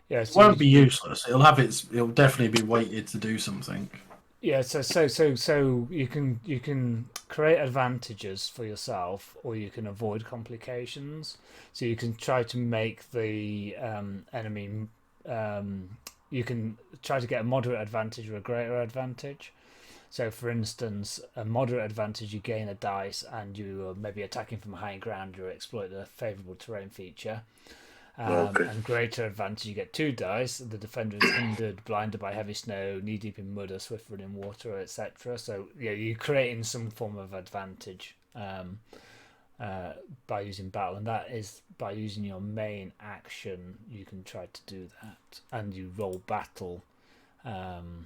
Yeah, It won't be useless. It'll definitely be weighted to do something. Yeah, so you can create advantages for yourself, or you can avoid complications. So you can try to make the enemy. You can try to get a moderate advantage or a greater advantage. So, for instance, a moderate advantage, you gain a dice, and you are maybe attacking from high ground, you exploit a favourable terrain feature. And greater advantage, you get 2 dice. The defender is hindered, blinded by heavy snow, knee deep in mud or swift running water, etc. So you're creating some form of advantage by using battle, and that is by using your main action. You can try to do that, and you roll battle. And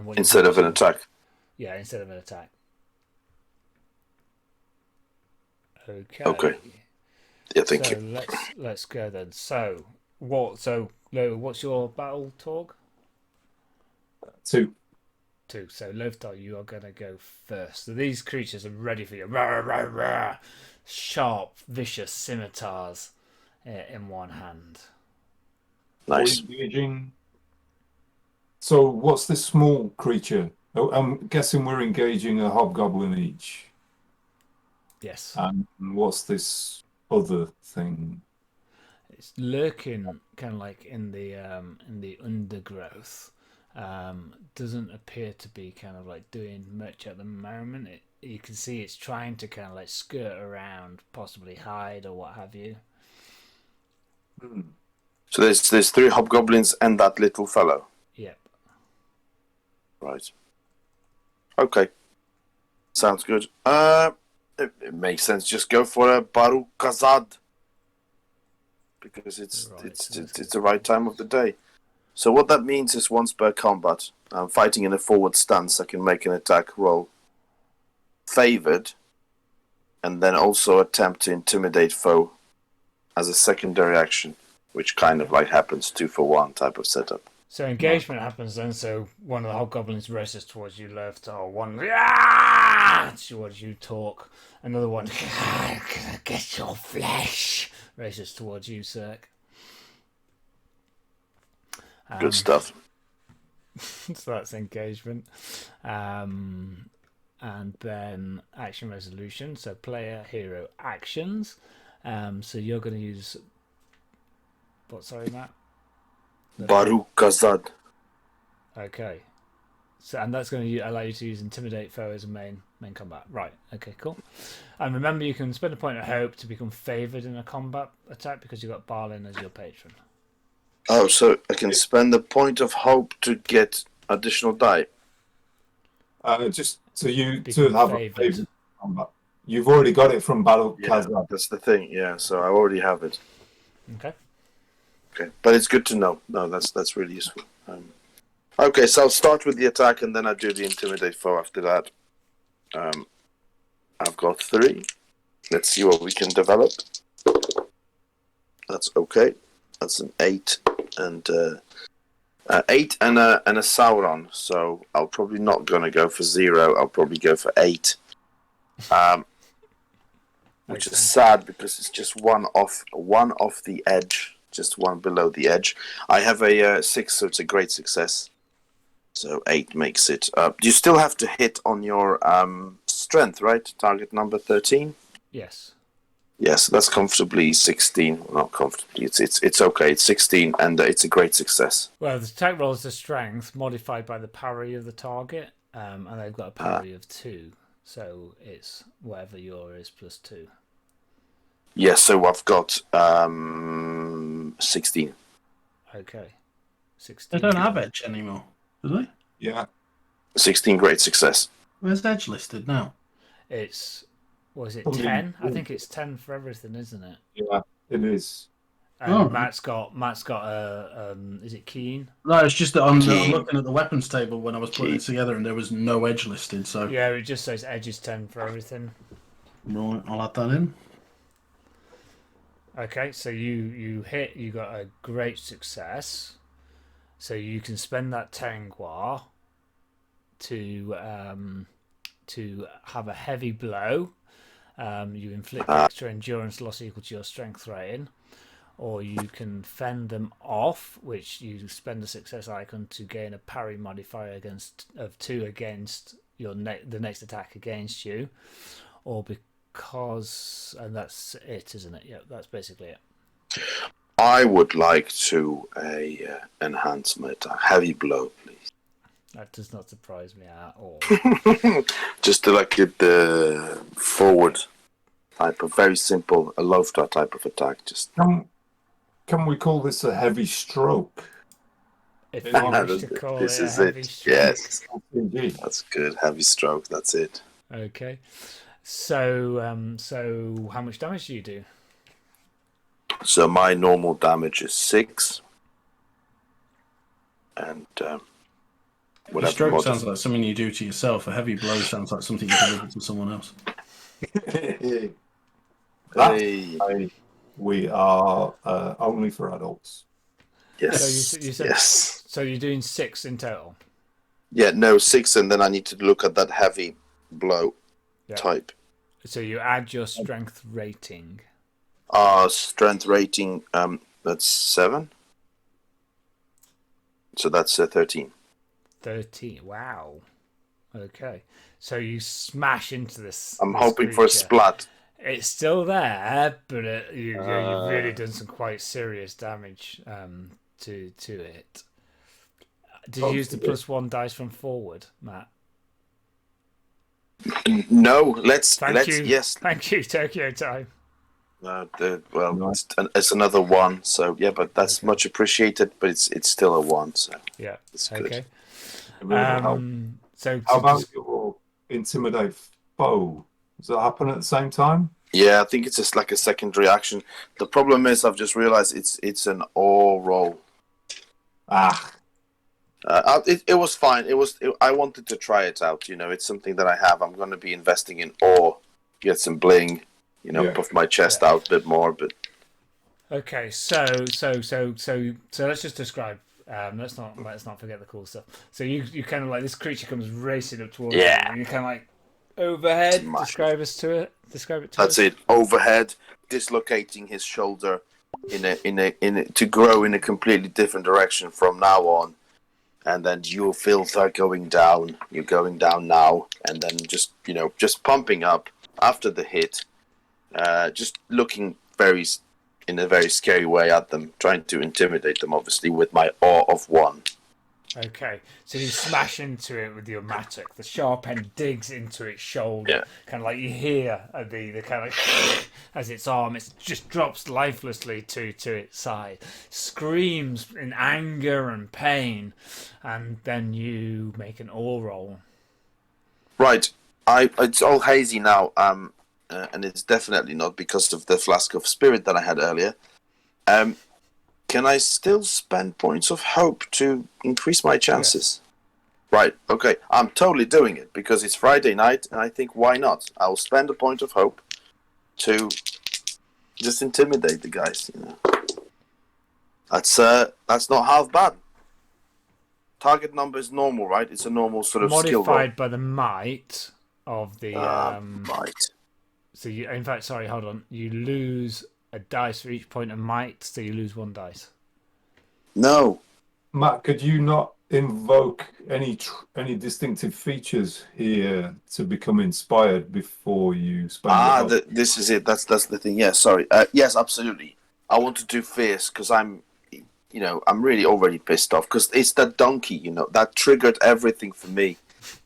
what instead of an attack. Yeah, instead of an attack. Okay. Yeah, thank you. Let's go then. So what's your battle, Torg? 2. 2. So Loftar, you are gonna go first. So these creatures are ready for you. Rah, rah, rah. Sharp, vicious scimitars in one hand. Nice. Engaging. So what's this small creature? Oh, I'm guessing we're engaging a hobgoblin each. Yes. And what's this other thing? It's lurking kind of like in the undergrowth. Doesn't appear to be kind of like doing much at the moment. You can see it's trying to kind of like skirt around, possibly hide or what have you. So there's 3 hobgoblins and that little fellow. Yep. Right. Okay. Sounds good. It makes sense. Just go for a Baru Kazad because it's the right time of the day. So what that means is once per combat, I'm fighting in a forward stance. I can make an attack roll favored, and then also attempt to intimidate foe as a secondary action, which kind of like happens 2 for 1 type of setup. So engagement happens then. So one of the hobgoblins races towards you, Loftar. One towards you, Torg. Another one, get your flesh, races towards you, Sirk. Good stuff. So that's engagement. And then action resolution. So player, hero, actions. So you're going to use... What, sorry, Matt? Baru Kazad. Okay. So, and that's going to allow you to use Intimidate Foe as a main combat. Right. Okay, cool. And remember, you can spend a point of hope to become favoured in a combat attack because you've got Balin as your patron. Oh, so I can spend a point of hope to get additional die? Just so you Become to have favoured. a favorite combat. You've already got it from Battle Kazad. That's the thing. Yeah, so I already have it. Okay. Okay, but it's good to know. No, that's really useful. Okay, so I'll start with the attack and then I'll do the intimidate foe after that. I've got 3. Let's see what we can develop. That's okay. That's an 8 and 8 and a Sauron. So I'll probably not gonna go for 0. I'll probably go for 8. Which is sad because it's just one off the edge. Just 1 below the edge. I have a 6, so it's a great success. So 8 makes it. You still have to hit on your strength, right? Target number 13. Yes. Yes, that's comfortably 16. Well, not comfortably. It's okay. It's 16, and it's a great success. Well, the attack roll is a strength modified by the parry of the target, and they've got a parry of 2, so it's whatever your is plus 2. Yes, so I've got 16. Okay. 16. They don't have edge anymore, do they? Yeah. 16, great success. Where's edge listed now? It's, was it 10? I think it's 10 for everything, isn't it? Yeah, it is. And Matt's got a is it keen? No, it's just that I'm looking at the weapons table when I was putting it together and there was no edge listed, so... Yeah, it just says edge is 10 for everything. Right, I'll add that in. Okay, so you hit, you got a great success. So you can spend that Tengwa to have a heavy blow. You inflict extra endurance loss equal to your strength rating, or you can fend them off, which you spend a success icon to gain a parry modifier of 2 against the next attack against you, or because, and that's it, isn't it? Yeah, that's basically it. I would like to enhance my attack. Heavy blow, please. That does not surprise me at all. Just to like the forward type of very simple, a Loftar type of attack. Just can we call this a heavy stroke? If you wish to call this it a is heavy it. stroke. Yes, Indeed. that's good. Heavy stroke. That's it. Okay. So how much damage do you do? So my normal damage is 6, and A whatever. stroke sounds like something you do to yourself. A heavy blow sounds like something you deliver to someone else. Hey. We are only for adults. Yes. So you said, yes. So you're doing 6 in total. Yeah. No, 6, and then I need to look at that heavy blow type. So you add your strength rating. Strength rating. That's 7. So that's 13. 13. Wow. Okay. So you smash into this. I'm this hoping for a creature. splat. It's still there, but you've really done some quite serious damage to it. Did you use the +1 dice from forward, Matt? No, let's. Thank you. Yes. Thank you, Tokyo time. It's another 1. So yeah, but that's much appreciated. But it's still a 1. So Yeah. it's good. Okay. So how about your intimidate foe? Does that happen at the same time? Yeah, I think it's just like a secondary action. The problem is, I've just realized it's an all roll. It was fine. I wanted to try it out. It's something that I have. I'm going to be investing in ore, get some bling. Puff my chest out a bit more. But okay, so let's just describe. Let's not forget the cool stuff. So you kind of like this creature comes racing up towards you, and you kind of like overhead. Describe it to us. That's it. Overhead, dislocating his shoulder to grow in a completely different direction from now on. And then you feel that going down. You're going down now, and then just pumping up after the hit. Just looking in a very scary way at them, trying to intimidate them, obviously, with my awe of 1. Okay, so you smash into it with your mattock. The sharp end digs into its shoulder, kind of like you hear the kind of as its arm, it just drops lifelessly to its side, screams in anger and pain, and then you make an ore roll. Right, it's all hazy now, and it's definitely not because of the flask of spirit that I had earlier. Can I still spend points of hope to increase my chances? Yes. Right, okay. I'm totally doing it because it's Friday night, and I think, why not? I'll spend a point of hope to just intimidate the guys. That's not half bad. Target number is normal, right? It's a normal sort of skill roll. Modified by the might of the... might. So you, in fact, sorry, hold on. You lose a dice for each point of might, so you lose 1 dice. No. Matt, could you not invoke any distinctive features here to become inspired before you spend this is it. That's the thing. Yeah, sorry. Yes, absolutely. I want to do fierce because I'm really already pissed off because it's that donkey, that triggered everything for me.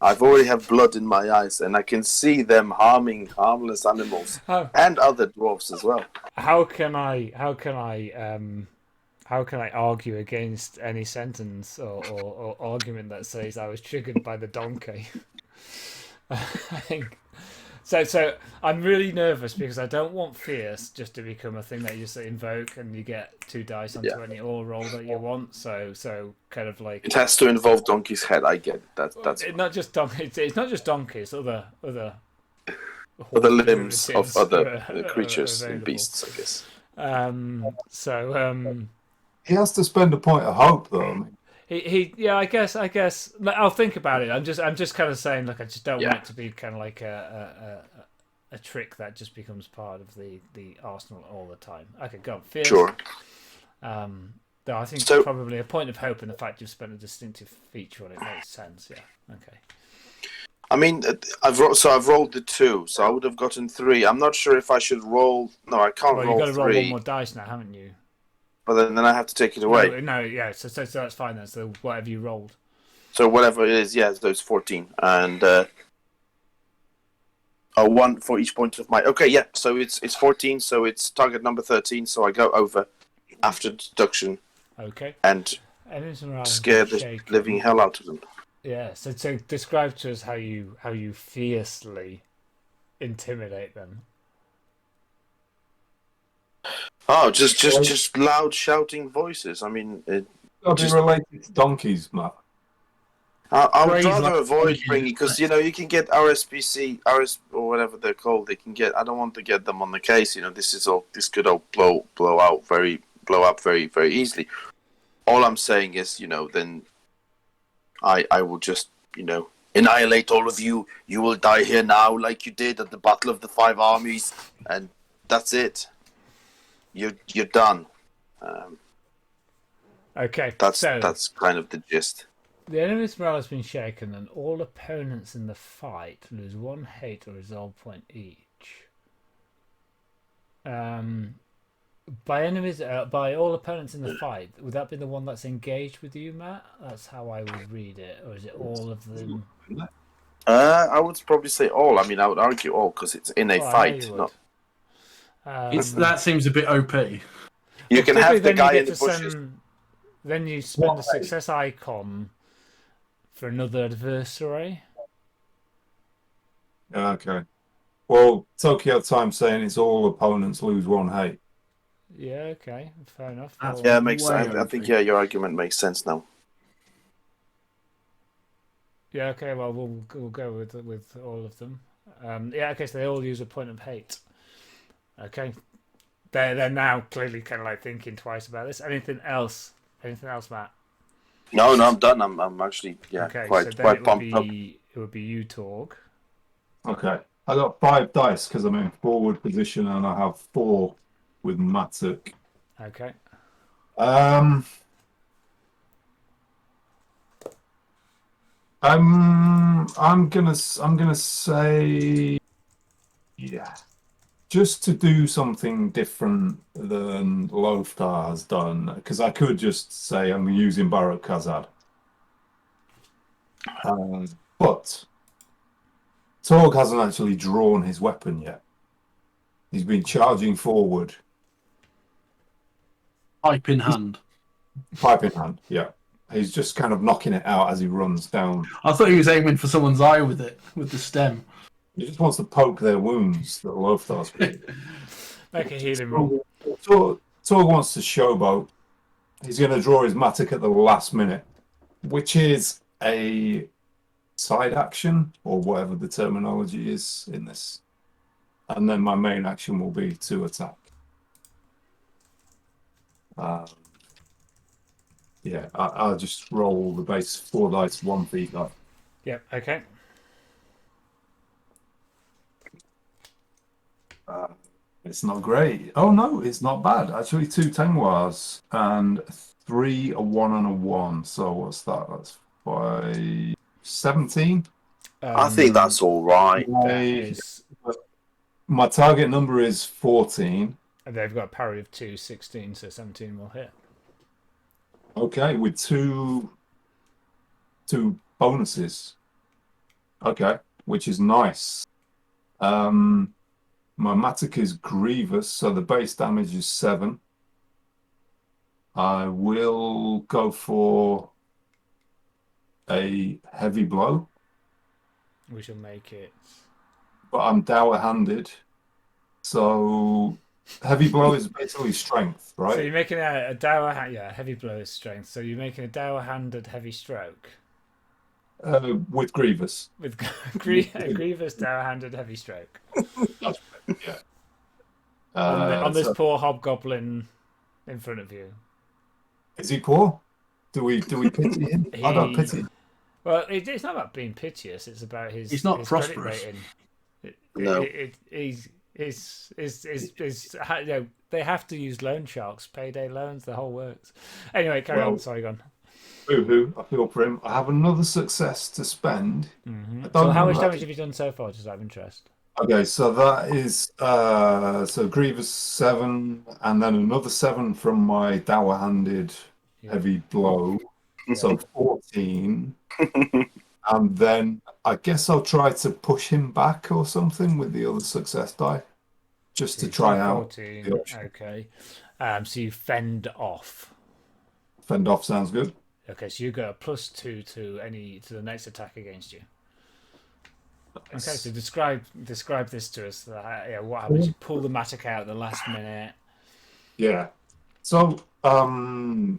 I've already have blood in my eyes, and I can see them harming harmless animals and other dwarves as well. How can I argue against any sentence or argument that says I was triggered by the donkey? I think so. I'm really nervous because I don't want fierce just to become a thing that you just invoke and you get 2 dice onto any ore roll that you want. So kind of like it has to involve donkey's head. I get that. That's not just donkey. It's not just donkeys. Other limbs of other creatures and beasts, I guess. He has to spend a point of hope, though. I guess I'll think about it. I'm just kind of saying, look, I just don't want it to be kind of like a trick that just becomes part of the arsenal all the time. Okay, go on. Fierce. Sure. Though I think probably a point of hope in the fact you've spent a distinctive feature on it makes sense. Yeah. Okay. I mean, I've rolled the 2, so I would have gotten 3. I'm not sure if I should roll. No, I can't roll 3. You've got to roll 1 more dice now, haven't you? But then I have to take it away. No, yeah. So that's fine then. So whatever you rolled. So whatever it is, yeah, those 14. And one for each point of my... Okay, yeah, so it's 14, so it's target number 13, so I go over after deduction. Okay. And scare the living hell out of them. Yeah, so describe to us how you fiercely intimidate them. Oh, just loud shouting voices. I mean... Are they related to donkeys, Matt? I would rather avoid bringing, because you can get RSPC, or whatever they're called. They can get. I don't want to get them on the case. This could all blow up very, very easily. All I'm saying is, then I will just, annihilate all of you. You will die here now, like you did at the Battle of the Five Armies, and that's it. You're done. Okay, that's kind of the gist. The enemy's morale has been shaken, and all opponents in the fight lose 1 hate or resolve point each. By all opponents in the fight, would that be the one that's engaged with you, Matt? That's how I would read it, or is it all of them? I would probably say all. I mean, I would argue all because it's in a fight. Not... that seems a bit OP. You can have the guy in the bushes. Then you spend a success icon for another adversary. Okay. Well, Tokyo Time saying it's all opponents lose 1 hate. Yeah, okay. Fair enough. Yeah, it makes sense. I think, your argument makes sense now. Yeah, okay, well, we'll go with all of them. Yeah, okay, so they all use a point of hate. Okay. They're now clearly kind of like thinking twice about this. Anything else, Matt? No, I'm done. I'm actually quite pumped up. It would be you, Torg. Okay, I got 5 dice because I'm in forward position and I have 4 with Matuk. Okay. I'm gonna say, yeah, just to do something different than Loftar has done, because I could just say I'm using Barak Khazad. But Torg hasn't actually drawn his weapon yet. He's been charging forward. Pipe in hand. Pipe in hand, yeah. He's just kind of knocking it out as he runs down. I thought he was aiming for someone's eye with the stem. He just wants to poke their wounds that Loftar's been. Make a healing roll. Torg wants to showboat. He's going to draw his Matic at the last minute, which is a side action, or whatever the terminology is in this. And then my main action will be to attack. I'll just roll the base 4 dice, 1 feet die. Yep, okay. It's not great. Oh no, it's not bad. Actually, 2 Tengwars and 3, a 1 and a 1. So what's that? That's 5, 17. I think that's all right. My target number is 14. And they've got a parry of 2, 16, so 17 will hit. Okay, with two bonuses. Okay, which is nice. My Matic is Grievous, so the base damage is 7. I will go for a heavy blow. We shall make it. But I'm dour-handed, so heavy blow is basically strength, right? So you're making a dour hand, heavy blow is strength. So you're making a dour-handed heavy stroke. With Grievous. With Grievous dour-handed heavy stroke. Yeah. On this poor hobgoblin in front of you. Is he poor? Do we pity him? I don't pity him. Well, it's not about being piteous. It's about his. He's not his prosperous. No. They have to use loan sharks, payday loans, the whole works. Anyway, carry on. Sorry, go on. Boo-hoo, I feel for him. I have another success to spend. Mm-hmm. So how much damage have you done so far, just out of interest? Okay, so that is so Grievous 7, and then another 7 from my dour-handed heavy blow. So 18. And then I guess I'll try to push him back or something with the other success die. Just to try out. 14. Okay. So you fend off. Fend off sounds good. Okay, so you go a +2 to the next attack against you. Okay, so describe this to us. What happens? You pull the Matic out at the last minute. Yeah. So so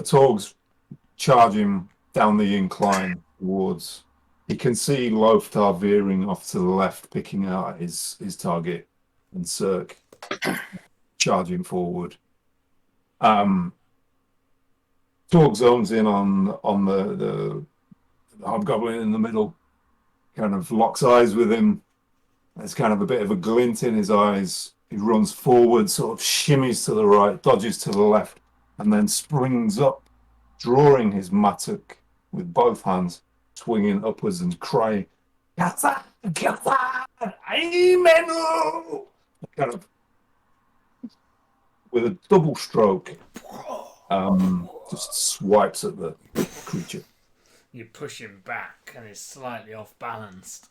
Torg's charging down the incline towards. He can see Loftar veering off to the left, picking out his target, and Sirk charging forward. Torg zones in on the hobgoblin in the middle, kind of locks eyes with him. There's kind of a bit of a glint in his eyes. He runs forward, sort of shimmies to the right, dodges to the left, and then springs up, drawing his mattock with both hands, swinging upwards and crying, "Kata! Kata! Aimenu!" Kind of with a double stroke, just swipes at the creature. You push him back, and he's slightly off balanced.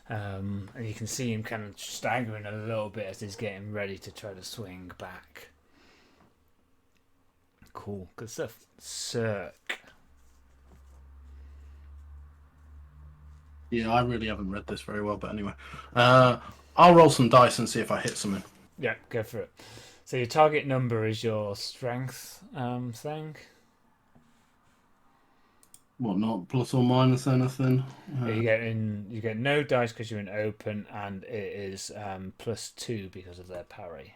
And you can see him kind of staggering a little bit as he's getting ready to try to swing back. Cool, good stuff. Sirk. Yeah, I really haven't read this very well, but anyway. I'll roll some dice and see if I hit something. Yeah, go for it. So your target number is your strength thing? What, not plus or minus anything? You get no dice because you're in open, and it is +2 because of their parry.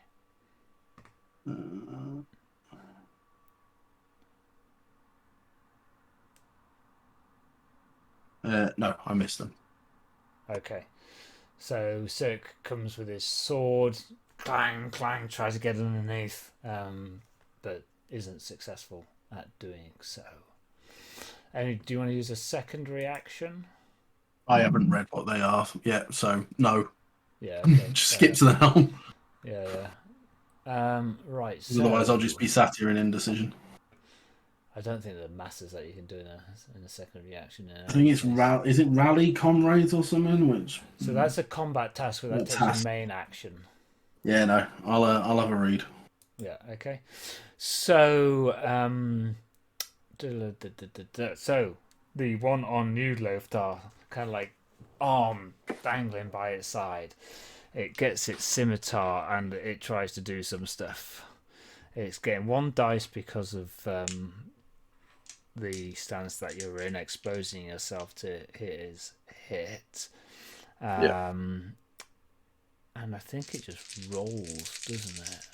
No, I missed them. Okay. So Sirk comes with his sword, clang, clang, tries to get underneath, but isn't successful at doing so. And do you want to use a secondary action? I haven't read what they are yet, so no. Yeah. Okay, just skip to the helm. Yeah. Right. So, otherwise, I'll just be sat here in indecision. I don't think there are masses that you can do in a secondary action. I think it's is it rally comrades or something? So that's a combat task where that takes your main action. Yeah, no, I'll have a read. Yeah. Okay. So so the one on New Loftar, kind of like arm dangling by its side, it gets its scimitar and it tries to do some stuff. It's getting 1 dice because of the stance that you're in, exposing yourself to hit. And I think it just rolls, doesn't it?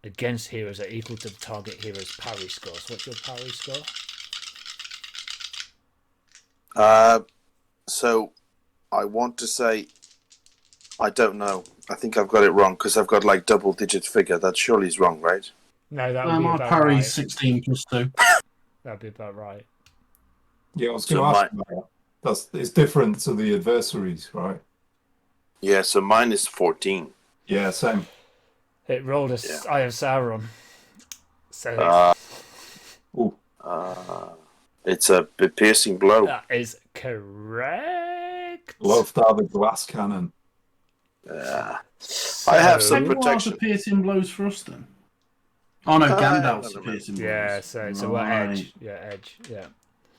Against heroes are equal to the target hero's parry score. So what's your parry score? So I want to say, I don't know. I think I've got it wrong because I've got like double-digit figure. That surely is wrong, right? No, that would be my about parry right. 16 plus 2. That'd be about right. Yeah, I was going to ask about that. It's different to the adversaries, right? Yeah, so mine is 14. Yeah, same. It rolled a Eye of Sauron. So it's a piercing blow. that is correct. Loftar the glass cannon. I have some Who are protection. the piercing blows for us then? Oh no, Gandalf's the piercing blows. Yeah, so what edge? Yeah, edge. Yeah.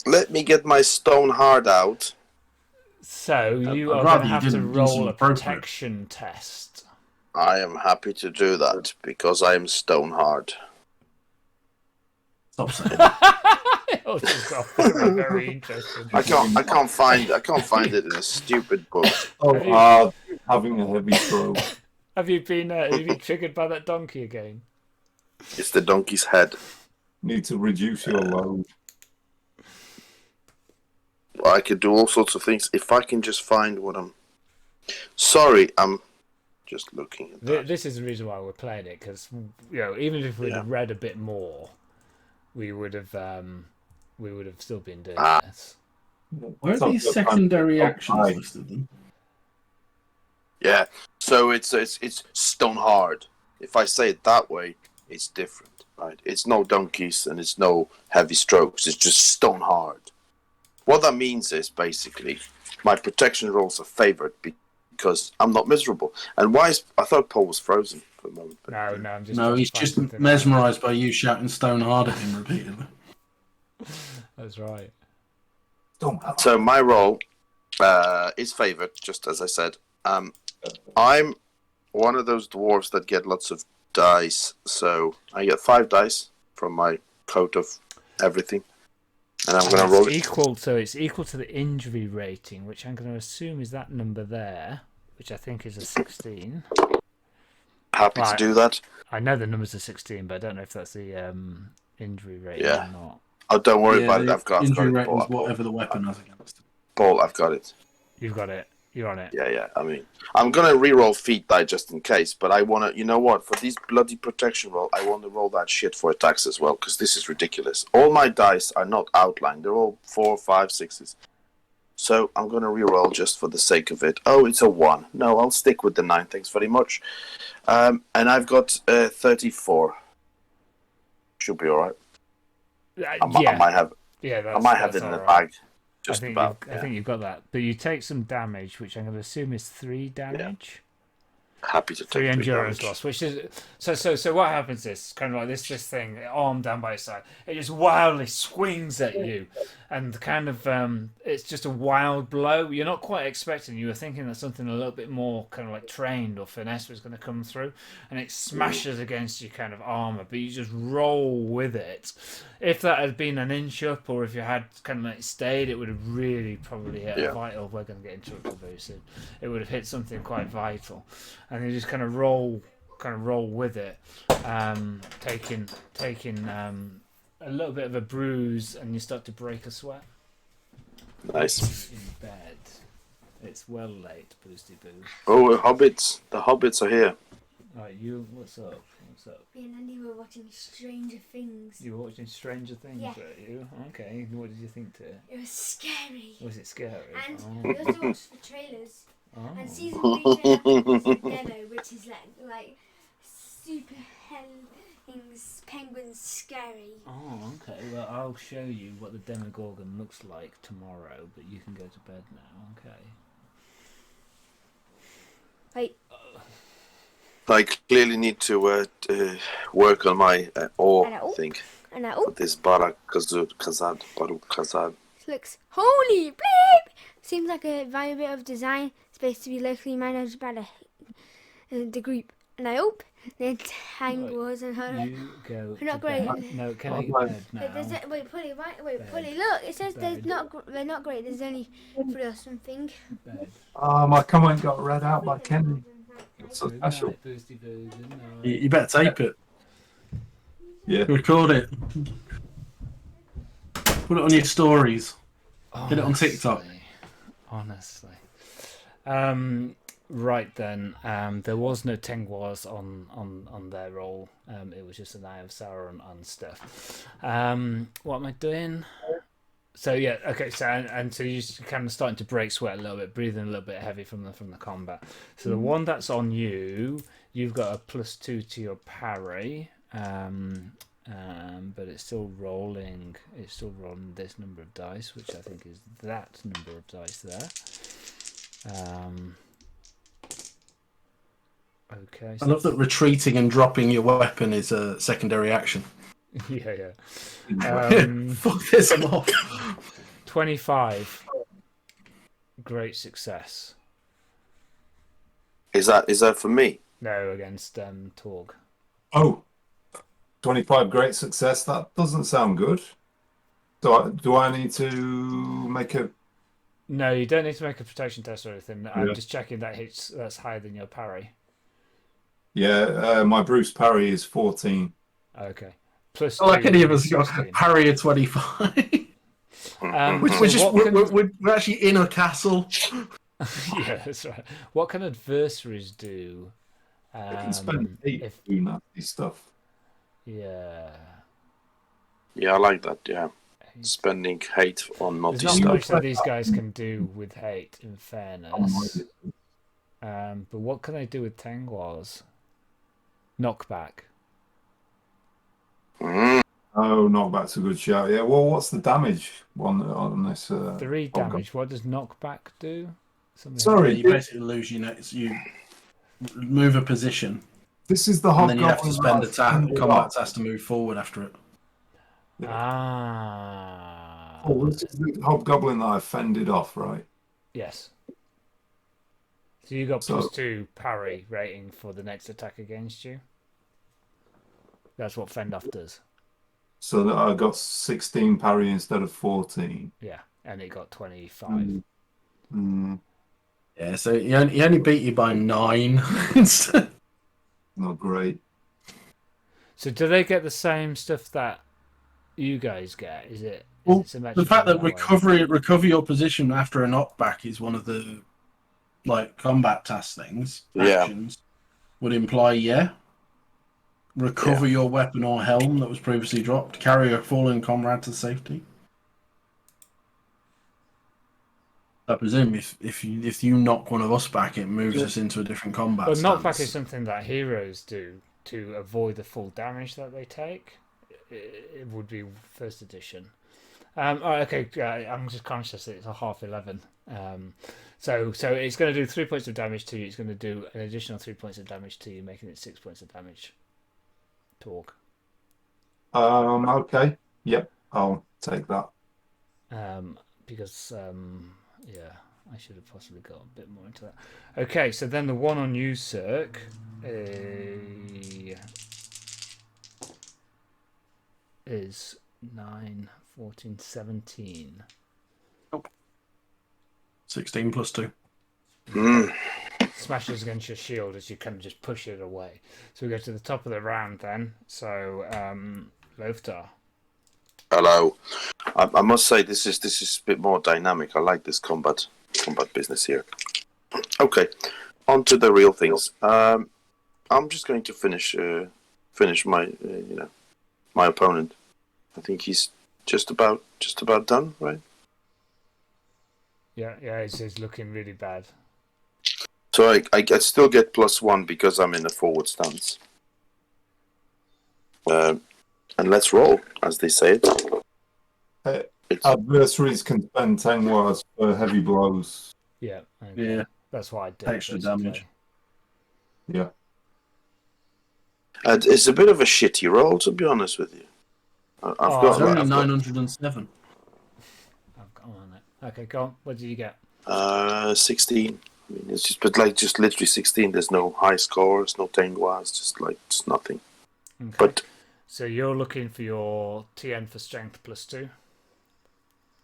Let me get my stone hard out. So you I'd are rather going to you have to didn't do roll some a appropriate. protection test. I am happy to do that because I am stone hard. Stop saying. Oh, this has got very interesting. I can't find it in a stupid book. Oh, hard, having a heavy throw. Have you been triggered by that donkey again? It's the donkey's head. Need to reduce your load. I could do all sorts of things if I can just find what I'm. Sorry, I'm just looking at that. This is the reason why we're playing it, because even if we'd have read a bit more, we would have still been doing this. Where are these secondary actions listed then? Yeah, So it's stone hard. If I say it that way, it's different, right? It's no donkeys and it's no heavy strokes. It's just stone hard. What that means is basically my protection rolls are favored because I'm not miserable. And why is I thought Paul was frozen for a moment. But... No, I'm just. No, he's just mesmerised by you shouting "stone hard" at him repeatedly. That's right. So my roll is favored, just as I said. I'm one of those dwarves that get lots of dice, so I get 5 dice from my coat of everything, and I'm going to roll it. So it's equal to the injury rating, which I'm going to assume is that number there, which I think is a 16. Happy to do that. I know the numbers are 16, but I don't know if that's the injury rating or not. Oh, don't worry about it. I've got injury it. rating is whatever the weapon has against it. Paul, I've got it. You've got it. You're on it. Yeah. I mean, I'm gonna re-roll feat die just in case, but I wanna. You know what? For these bloody protection roll, I want to roll that shit for attacks as well because this is ridiculous. All my dice are not outlined; they're all 4, 5, 6s. So I'm gonna re-roll just for the sake of it. Oh, it's a 1. No, I'll stick with the 9. Thanks very much. And I've got 34. Should be all right. I might have. Yeah, I might have it in the bag. I think you've got that, but you take some damage, which I'm going to assume is 3 damage. Happy to take 3 endurance damage. loss, which is so. What happens is kind of like this thing, arm down by its side. It just wildly swings at you, and kind of it's just a wild blow. You're not quite expecting. You were thinking that something a little bit more kind of like trained or finesse was going to come through, and it smashes against your kind of armor. But you just roll with it. If that had been an inch up, or if you had kind of like stayed, it would have really probably hit a vital. We're going to get into it very soon. It would have hit something quite vital, and you just kind of roll with it, taking a little bit of a bruise, and you start to break a sweat. Nice. In bed. It's well late, Boosty Boo. Oh, hobbits! The hobbits are here. Right, what's up? Me and Andy were watching Stranger Things. You were watching Stranger Things, Yeah. were you? Okay, what did you think to it? It was scary. Was it scary? And we also watched the trailers. Oh. And season 3 trailer is Yellow, which is like super things, penguins scary. Oh, okay. Well, I'll show you what the Demogorgon looks like tomorrow, but you can go to bed now, okay? Wait. I clearly need to work on my ore thing. And This Barak Kazad. looks holy bleep. Seems like a very bit of design space to be locally managed by the group. And I hope the tangles and her. You go. They're not to great. bed. No, can I go to bed now? Wait, Polly, Bed. Polly, look. It says Bed. they're not great. There's only 3 or something. Bed. My comment got read out by Kenny. So Good special. night, Boosty Boo. Good night. You better tape it. Yeah. Record it. Put it on your stories. Get it on TikTok. Honestly. Right then. There was no Tengwars on their roll. It was just an Eye of Sauron and stuff. What am I doing? So yeah, okay. So and so you're kind of starting to break sweat a little bit, breathing a little bit heavy from the combat. So the one that's on you, you've got a +2 to your parry. But it's still rolling. It's still rolling this number of dice, which I think is that number of dice there. Okay. I love that retreating and dropping your weapon is a secondary action. Yeah. Fuck this, I'm off. 25. Great success. Is that for me? No, against Torg. Oh, 25 great success. That doesn't sound good. So do I need to make a... No, you don't need to make a protection test or anything. I'm Yeah. just checking that's higher than your parry. Yeah, my Bruce parry is 14. Okay. Plus Like 2 any of us is got 16. parry at 25. So We're actually in a castle. yeah, that's right. What can adversaries do? I can spend 8 doing nasty stuff. Yeah. Yeah, I like that. Yeah, spending hate on naughty There's not stuff. much that these guys can do with hate, in fairness. But what can I do with Tangwars? Knockback. Oh, knockback's a good shout. Yeah. Well, what's the damage on this? 3 damage. What does knockback do? Sorry, you basically lose your next. You move a position, this is the and then you have to hobgoblin. spend a combat task to move forward after it. Ah. Oh, this is the hobgoblin that I fended off, right? Yes. So you got So- +2 parry rating for the next attack against you. That's what fend off does. So that I got 16 parry instead of 14. Yeah, and it got 25. Yeah, so he only beat you by 9. Not great. So do they get the same stuff that you guys get? Is it? Well, it symmetrical the fact that way? recover your position after a knockback is one of the combat task things. Yeah. Actions would imply recover your weapon or helm that was previously dropped. Carry a fallen comrade to safety. I presume if you knock one of us back, it moves us into a different combat. But knockback stance. is something that heroes do to avoid the full damage that they take. It would be first edition. Okay, I'm just conscious that it's a 11:30. So it's going to do 3 points of damage to you. It's going to do an additional 3 points of damage to you, making it 6 points of damage. Torg. Okay. Yep. I'll take that. Because I should have possibly got a bit more into that. Okay, so then the one on you, Sirk, is 9, 14, 17. 16 plus 2. Smashes against your shield as you kind of just push it away. So we go to the top of the round then. So Loftar. Hello. I must say this is a bit more dynamic. I like this combat business here. Okay, on to the real things. I'm just going to finish my my opponent. I think he's just about done, right? Yeah, he's looking really bad. So I still get +1 because I'm in a forward stance. And let's roll, as they say it. Adversaries can spend 10 words for heavy blows. Yeah, okay. Yeah. That's what I did. Extra basically. damage. Yeah. It's a bit of a shitty roll, to be honest with you. I've It's got only 907. I've got on it. Okay, go on. What did you get? 16. I mean, it's just literally 16. There's no high scores, no tenguas, just nothing. Okay. But so you're looking for your TN for strength +2.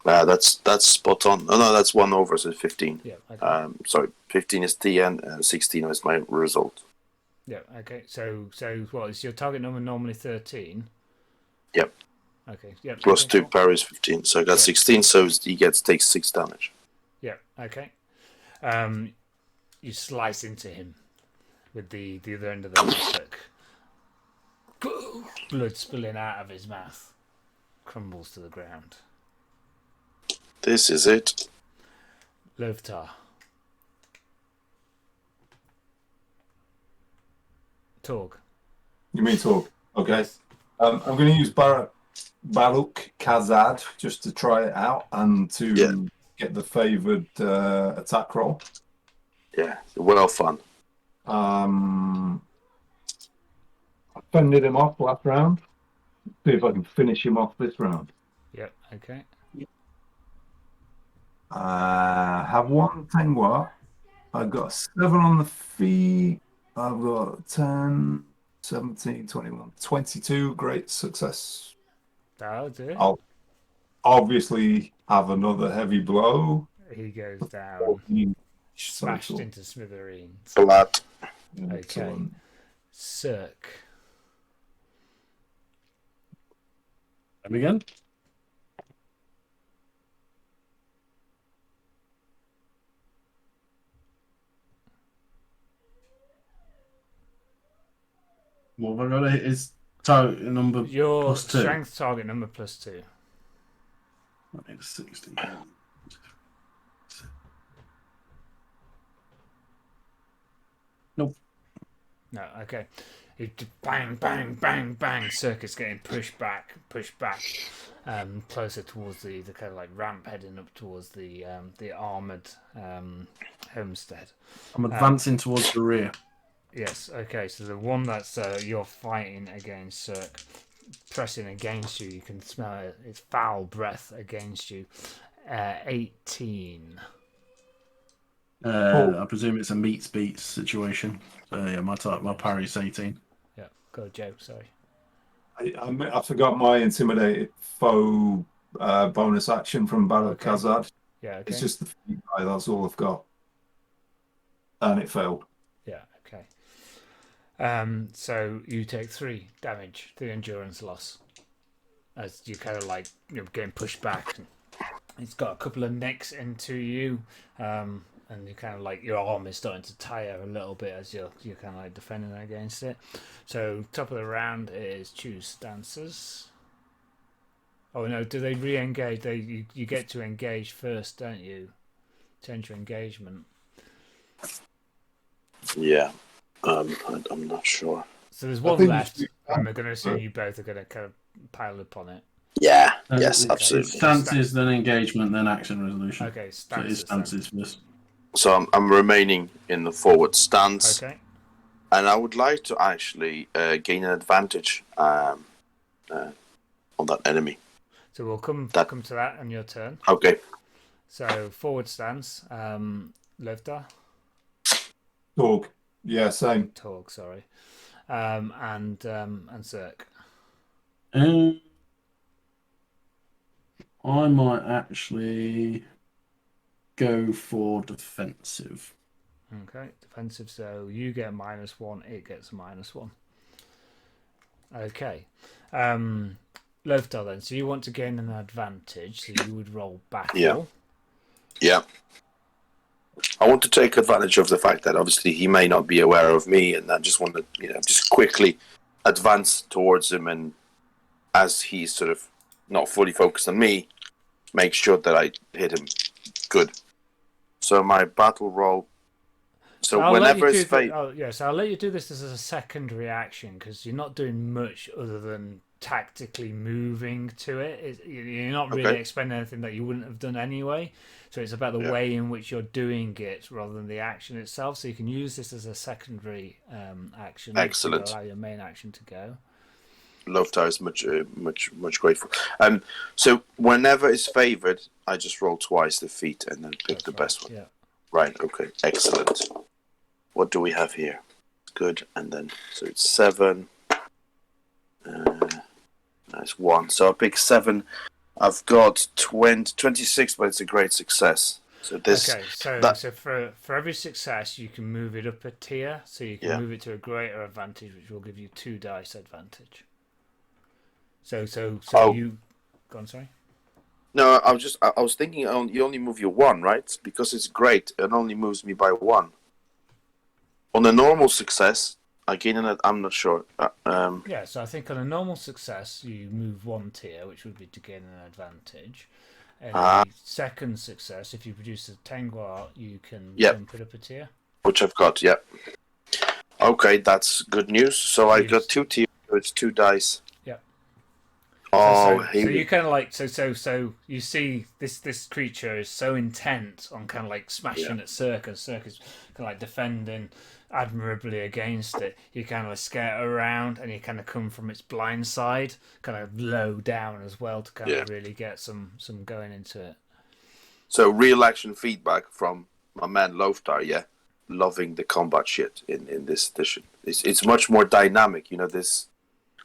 that's spot on. No, that's 1 over, so 15. Yeah. Okay. Sorry, 15 is TN, 16 is my result. Yeah. Okay. So what is your target number normally 13? Yep. Okay. Yep. Plus okay, 2 parries 15, so I got 16. So he takes 6 damage. Yeah. Okay. You slice into him with the other end of the hook. Blood spilling out of his mouth, crumbles to the ground. This is it. Loftar. Torg. You mean Torg? Okay. I'm going to use Baruch Kazad just to try it out and to get the favoured attack roll. Yeah, well fun. I fended him off last round. See if I can finish him off this round. Yep. Okay. Have 1 Tengwa. I've got 7 on the feet. I've got 10, 17, 21, 22. Great success. That'll do it. I'll obviously have another heavy blow. He goes down, smashed Total. into smithereens. Flat. Okay. Excellent. Sirk. And again. What have I got to hit his target number Your plus 2? strength target number +2. I need 16. No, okay. You bang, bang, bang, bang. Sirk is getting pushed back, closer towards the kind of like ramp heading up towards the armored homestead. I'm advancing towards the rear. Yes. Okay. So the one that's you're fighting against Sirk, pressing against you. You can smell its foul breath against you. 18. I presume it's a meets beats situation. So yeah, my parry's 18. Yeah. Go, Joe. Sorry. I forgot my intimidated foe bonus action from Balin. Yeah. Okay. It's just the feet die, that's all I've got. And it failed. Yeah, okay. So you take 3 damage, 3 endurance loss. As you kind of like getting pushed back. It's got a couple of nicks into you. And you kind of like your arm is starting to tire a little bit as you're kind of like defending against it. So top of the round is choose stances. Oh no, do they re-engage? You get to engage first, don't you? To enter engagement. Yeah, I'm not sure. So there's one left, and we're going to assume you both are going to kind of pile up on it. Yeah, yes, absolutely. Stances, then engagement, then action resolution. Okay, so it is stances first. So I'm remaining in the forward stance. Okay. And I would like to actually gain an advantage on that enemy. So we'll come to that on your turn. Okay. So forward stance, Loftar. Torg. Yeah, same. Torg, sorry. And Sirk. I might actually go for defensive. Okay, defensive. So you get -1, it gets -1. Okay. Loftar then. So you want to gain an advantage, so you would roll battle. Yeah. I want to take advantage of the fact that obviously he may not be aware of me, and I just want to, just quickly advance towards him, and as he's sort of not fully focused on me, make sure that I hit him good. So my battle roll. So whenever it's so I'll let you do this as a secondary action because you're not doing much other than tactically moving to it. You're not really expending anything that you wouldn't have done anyway. So it's about the way in which you're doing it rather than the action itself. So you can use this as a secondary action. Excellent. To allow your main action to go. Loftar is much grateful. So whenever it's favoured, I just roll twice the feat and then pick the best one. Yeah. Right. Okay. Excellent. What do we have here? Good. And then so it's 7. That's 1. So I pick 7. I've got 26, but it's a great success. So this. Okay. So for every success, you can move it up a tier. So you can move it to a greater advantage, which will give you 2 dice advantage. So you. Go on, sorry. No, I was thinking you only move your 1, right? Because it's great. It only moves me by 1. On a normal success, I gain an. I'm not sure. Yeah, so I think on a normal success, you move 1 tier, which would be to gain an advantage. And the second success, if you produce a Tengwar, you can jump it up a tier. Which I've got, yeah. Okay, that's good news. So I got 2 tiers, so it's 2 dice. Yeah. Oh, so you kind of like so you see this creature is so intent on kind of like smashing at Sirk, and Sirk is kind of like defending admirably against it. You kind of like scare around, and you kind of come from its blind side, kind of low down as well to kind of really get some going into it. So real action feedback from my man Loftar, loving the combat shit in this edition. It's much more dynamic, this.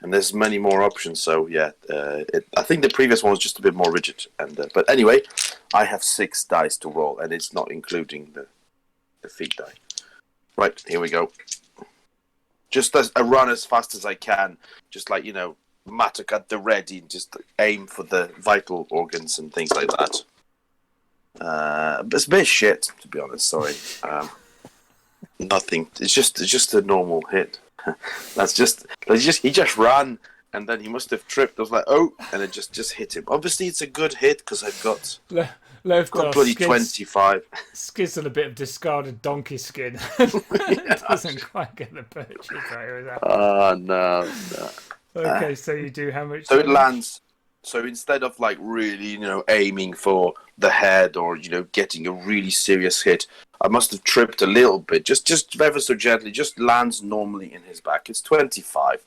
And there's many more options, so I think the previous one was just a bit more rigid. But anyway, I have 6 dice to roll, and it's not including the feat die. Right, here we go. Just as I run as fast as I can, just like mattock at the ready, and just aim for the vital organs and things like that. It's a bit shit, to be honest. Sorry, nothing. It's just a normal hit. He just ran, and then he must have tripped. I was like, and it just hit him. Obviously, it's a good hit because I've got Loftar bloody 25. skids on a bit of discarded donkey skin. Doesn't quite get the purchase right with that. Oh, no. Okay, so you do how much? So it damage? lands. So instead of like really, aiming for the head or, getting a really serious hit, I must have tripped a little bit. Just ever so gently, just lands normally in his back. It's 25.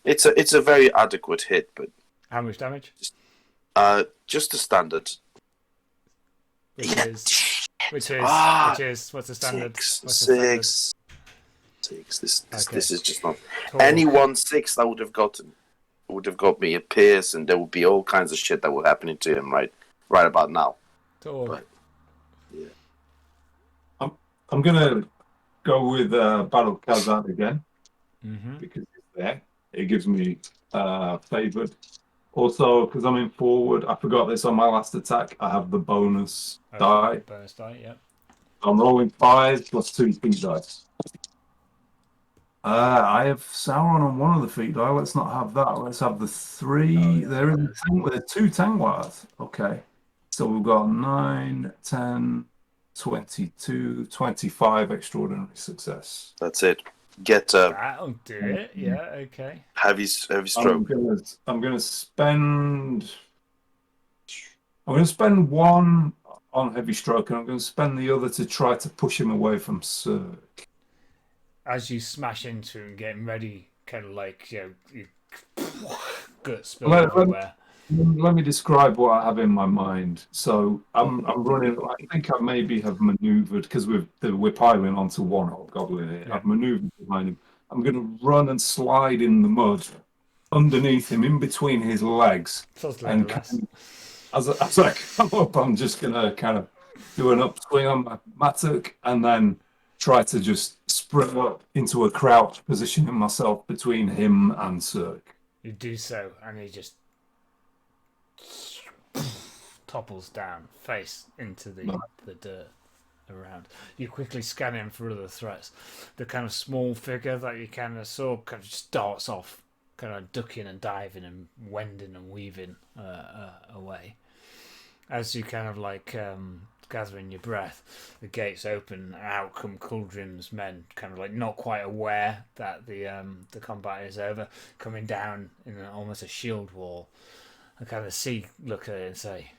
It's a very adequate hit, but How much damage? just the standard. Which is what's the standard? Six. What's the standard? Six. Okay. This is just not Torg. any 1/6 that would have got me a pierce, and there would be all kinds of shit that would happen to him right about now. Torg. But, yeah. I'm gonna go with Battle Kazan again because it's there. It gives me favoured. Also, because I'm in forward, I forgot this on my last attack. I have the bonus die. Bonus die, yep. I'm rolling 5 plus 2 feet dice. I have Sauron on one of the feet die. Let's not have that. Let's have the 3. There are 2 tank wires. Okay. So we've got 9, 10, 22, 25 extraordinary success. That's it. Get That'll do it. Yeah. Okay. heavy stroke. I'm gonna spend 1 on heavy stroke, and I'm gonna spend the other to try to push him away from Sirk. As you smash into him, getting ready, kind of like you guts spill Let- everywhere. Let me describe what I have in my mind. So I'm running. I think I maybe have manoeuvred because we're piling onto one old goblin here. Yeah. I've manoeuvred behind him. I'm going to run and slide in the mud underneath him, in between his legs. Sounds And Legolas. as I come up, I'm just going to kind of do an upswing on my mattock and then try to just sprint up into a crouch, positioning myself between him and Sirk. You do so, and he just topples down, face into the dirt around. You quickly scan him for other threats. The kind of small figure that you kind of saw kind of just darts off, kind of ducking and diving and wending and weaving away. As you kind of like gathering your breath, the gates open, and out come Kuldrim's men, kind of like not quite aware that the combat is over, coming down in almost a shield wall. I kind of look at it and say,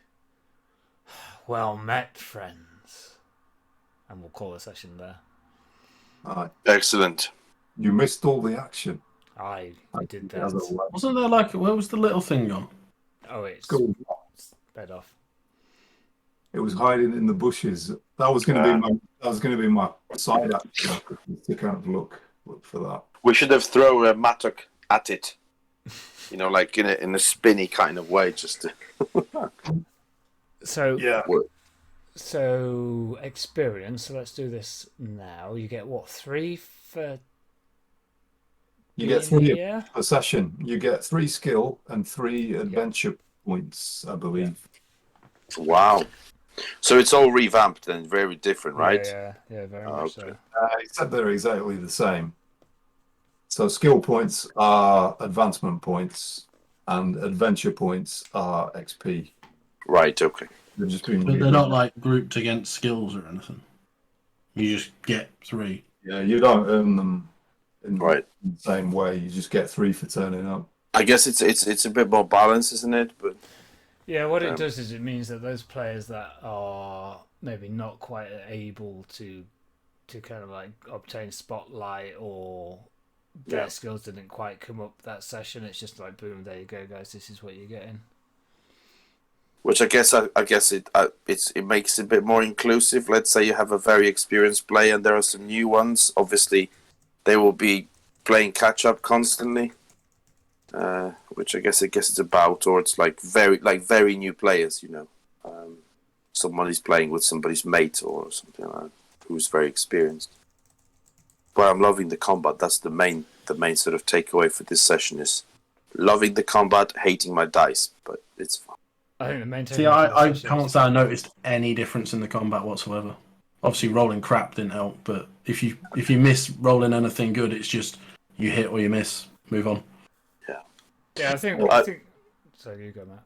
"Well met, friends," and we'll call the session there. Excellent. You missed all the action. I did The other that. way. Wasn't there where was the little thing gone? Oh, it's Go. bed off. It was hiding in the bushes. That was going to be my side action to kind of look for that. We should have thrown a mattock at it. Like in a spinny kind of way, just to... So Yeah. So experience. So let's do this now. You get what, 3 for? You get being 3 here? per session. You get 3 skill and 3 adventure points, I believe. Wow. So it's all revamped and very different, right? Yeah, very much Okay. so. Except they're exactly the same. So skill points are advancement points, and adventure points are XP. Right. Okay. They're just being But they're not like grouped against skills or anything. You just get 3. Yeah, you don't earn them in Right. the same way. You just get 3 for turning up. I guess it's a bit more balanced, isn't it? But Yeah, what it does is it means that those players that are maybe not quite able to kind of like obtain spotlight, or their skills didn't quite come up that session, it's just like, boom, there you go, guys, this is what you're getting. which I guess it makes it a bit more inclusive. Let's say you have a very experienced player and there are some new ones. Obviously, they will be playing catch up constantly. Which I guess it's about, or it's like very new players. Somebody's playing with somebody's mate or something like that, who's very experienced. But I'm loving the combat. That's the main sort of takeaway for this session is loving the combat, hating my dice, but it's fun. I think the main See, takeaway I from the session can't is- say I noticed any difference in the combat whatsoever. Obviously, rolling crap didn't help, but if you miss rolling anything good, it's just you hit or you miss, move on. Yeah, I think. Well, I think. So you go, Matt.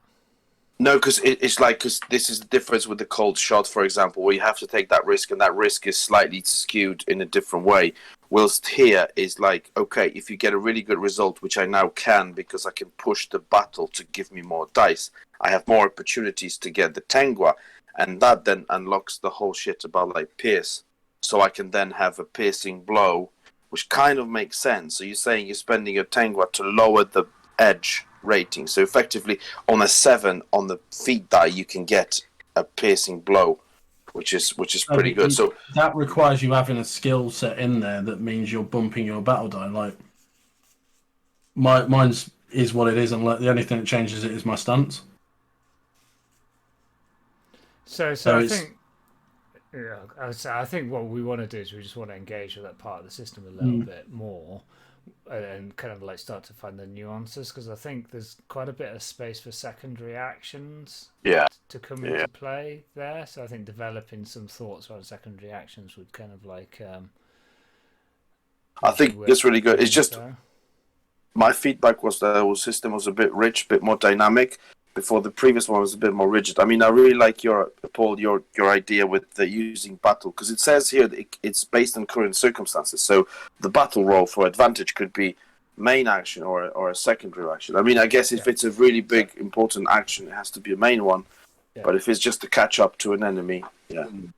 No, because because this is the difference with the cold shot, for example, where you have to take that risk, and that risk is slightly skewed in a different way. Whilst here is like, okay, if you get a really good result, which I now can because I can push the battle to give me more dice, I have more opportunities to get the Tengwa, and that then unlocks the whole shit about like pierce. So I can then have a piercing blow, which kind of makes sense. So you're saying you're spending your Tengwa to lower the edge rating. So effectively, on a 7 on the feet die, you can get a piercing blow, which is pretty good. So that requires you having a skill set in there that means you're bumping your battle die. Like mine's is what it is, and the only thing that changes it is my stance. So I think, yeah, I think what we want to do is we just want to engage with that part of the system a little bit more, and kind of like start to find the nuances, because I think there's quite a bit of space for secondary actions to come into play there. So I think developing some thoughts around secondary actions would kind of like I think it's really good. It's just my feedback was that the whole system was a bit rich, a bit more dynamic. Before the previous one was a bit more rigid. I mean, I really like your idea with the using battle, because it says here that it's based on current circumstances. So the battle roll for advantage could be main action or a secondary action. I mean, I guess if it's a really big important action, it has to be a main one. Yeah. But if it's just to catch up to an enemy, and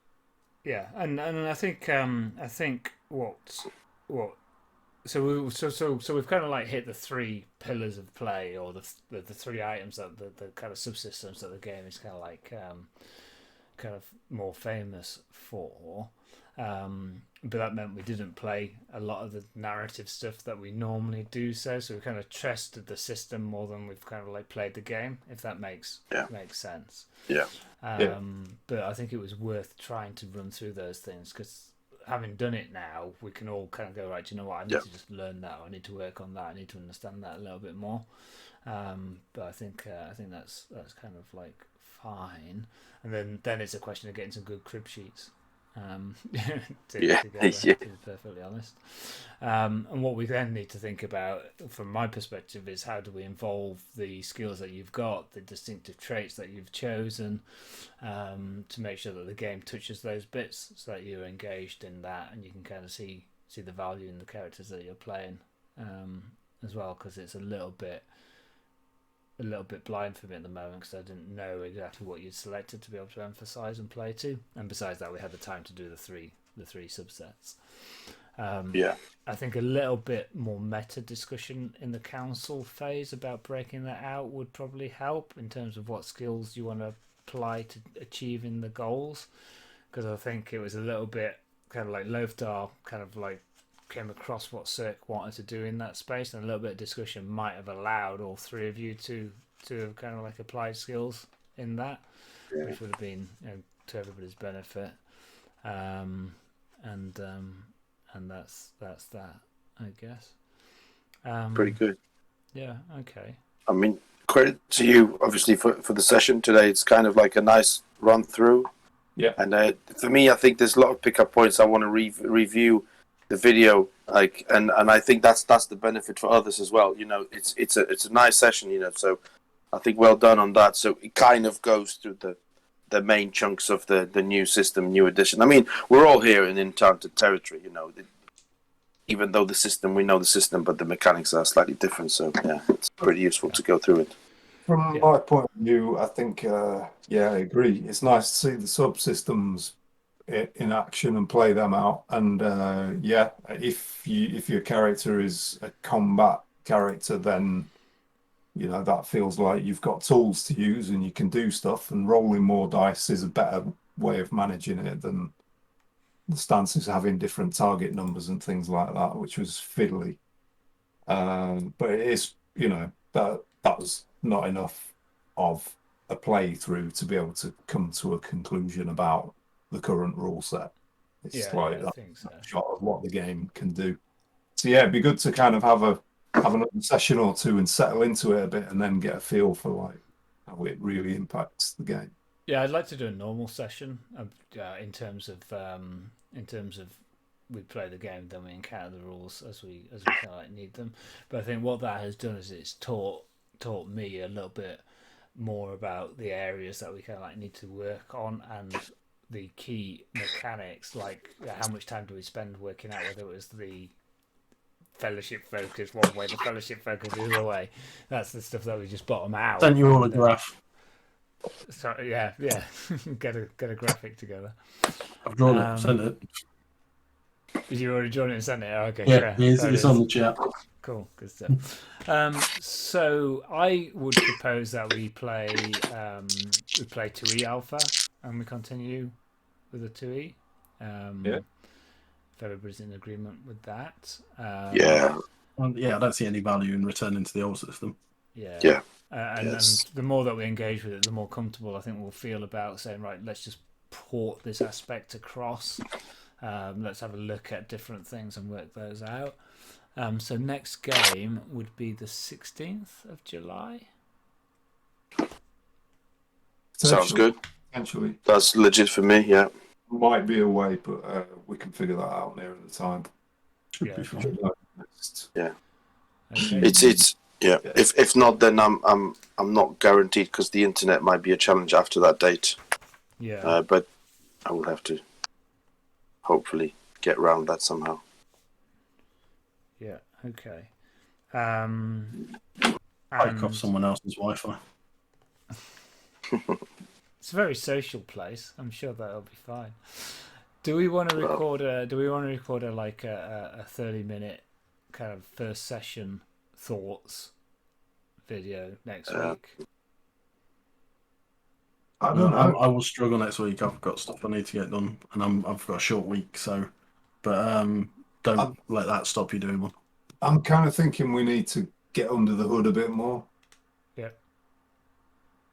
I think what. So we've kind of like hit the 3 pillars of play, or the 3 items that the kind of subsystems that the game is kind of like kind of more famous for. But that meant we didn't play a lot of the narrative stuff that we normally do. So we kind of trusted the system more than we've kind of like played the game, if that makes sense. Yeah. But I think it was worth trying to run through those things, because having done it now, we can all kind of go, right, you know what, I need to just learn that, I need to work on that, I need to understand that a little bit more. But I think that's kind of like fine. And then it's a question of getting some good crib sheets. To be perfectly honest. And what we then need to think about, from my perspective, is how do we involve the skills that you've got, the distinctive traits that you've chosen, to make sure that the game touches those bits, so that you're engaged in that and you can kind of see the value in the characters that you're playing, as well, because it's a little bit blind for me at the moment, because I didn't know exactly what you'd selected to be able to emphasize and play to. And besides that, we had the time to do the three subsets. I think a little bit more meta discussion in the council phase about breaking that out would probably help, in terms of what skills you want to apply to achieving the goals, because I think it was a little bit kind of like Loftar kind of like came across what Sirk wanted to do in that space, and a little bit of discussion might have allowed all 3 of you to have kind of like applied skills in that, which would have been, to everybody's benefit. And that's that, I guess. Pretty good. Yeah. Okay. I mean, credit to you, obviously, for the session today. It's kind of like a nice run through. Yeah. And for me, I think there's a lot of pickup points I want to review the video, and I think that's the benefit for others as well. It's a nice session, so I think well done on that. So it kind of goes through the main chunks of the new system, new edition. I mean, we're all here in Enchanted Territory, even though we know the system, but the mechanics are slightly different. So yeah, it's pretty useful to go through it. From my point of view, I think, I agree. It's nice to see the subsystems in action and play them out. And if your character is a combat character, then that feels like you've got tools to use and you can do stuff, and rolling more dice is a better way of managing it than the stances having different target numbers and things like that, which was fiddly. But it is, that was not enough of a playthrough to be able to come to a conclusion about the current rule set. It's a shot of what the game can do. So it'd be good to kind of have another session or two and settle into it a bit, and then get a feel for like how it really impacts the game. Yeah, I'd like to do a normal session in terms of we play the game, then we encounter the rules as we kind of like need them. But I think what that has done is it's taught me a little bit more about the areas that we kind of like need to work on and the key mechanics, like how much time do we spend working out whether it was the fellowship focus one way, the fellowship focus the other way. That's the stuff that we just bottom out. Send you all a graph. So yeah. get a graphic together. I've drawn it, sent it. Did you already drawn it and sent it? Oh, okay, Yeah, it's on the chat. Cool, good stuff. So I would propose that we play 2E Alpha and we continue with the 2E. Yeah. If everybody's in agreement with that. Yeah. I don't see any value in returning to the old system. Yeah. Yeah. And the more that we engage with it, the more comfortable I think we'll feel about saying, right, let's just port this aspect across. Let's have a look at different things and work those out. So next game would be the 16th of July. Sounds good. Potentially. That's legit for me, yeah. Might be away, but we can figure that out nearer the time. Should be fine. Yeah. Okay. It's yeah. If not, then I'm not guaranteed because the internet might be a challenge after that date. Yeah. But I will have to hopefully get around that somehow. Yeah. Okay. Take off someone else's Wi-Fi. It's a very social place. I'm sure that'll be fine. Do we want to record a 30-minute kind of first session thoughts video next week? I don't know. I will struggle next week. I've got stuff I need to get done, and I've got a short week. So, but don't let that stop you doing one. I'm kind of thinking we need to get under the hood a bit more. Yeah.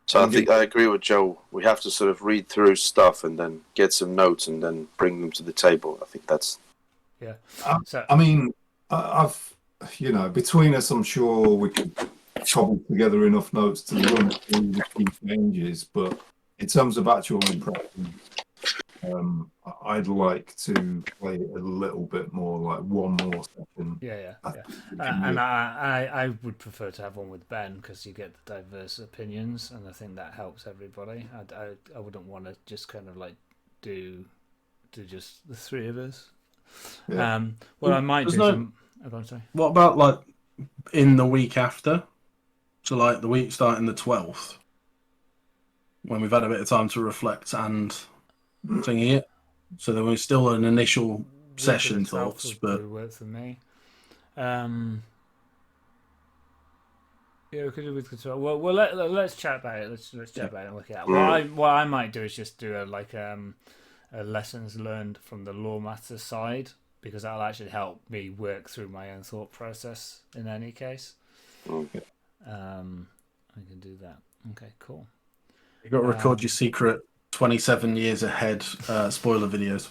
So I think I agree with Joe. We have to sort of read through stuff and then get some notes and then bring them to the table. I think that's... Yeah. I mean, I've, between us, I'm sure we could cobble together enough notes to run through the key changes, but in terms of actual impression, I'd like to play it a little bit more, like one more session. Yeah. And I would prefer to have one with Ben because you get the diverse opinions, and I think that helps everybody. I wouldn't want to just kind of like do just the three of us. Yeah. I might do some. Oh, I'm sorry. What about like in the week after? So like the week starting the 12th, when we've had a bit of time to reflect and thingy it. So there was still an initial session thoughts, but it worked for me. Yeah, we could do with control. Well, let's chat about it. Let's chat about it and work it out. What I might do is just do a lessons learned from the law matter side, because that'll actually help me work through my own thought process in any case. Okay. I can do that. Okay, cool. You got to record your secret 27 years ahead spoiler videos.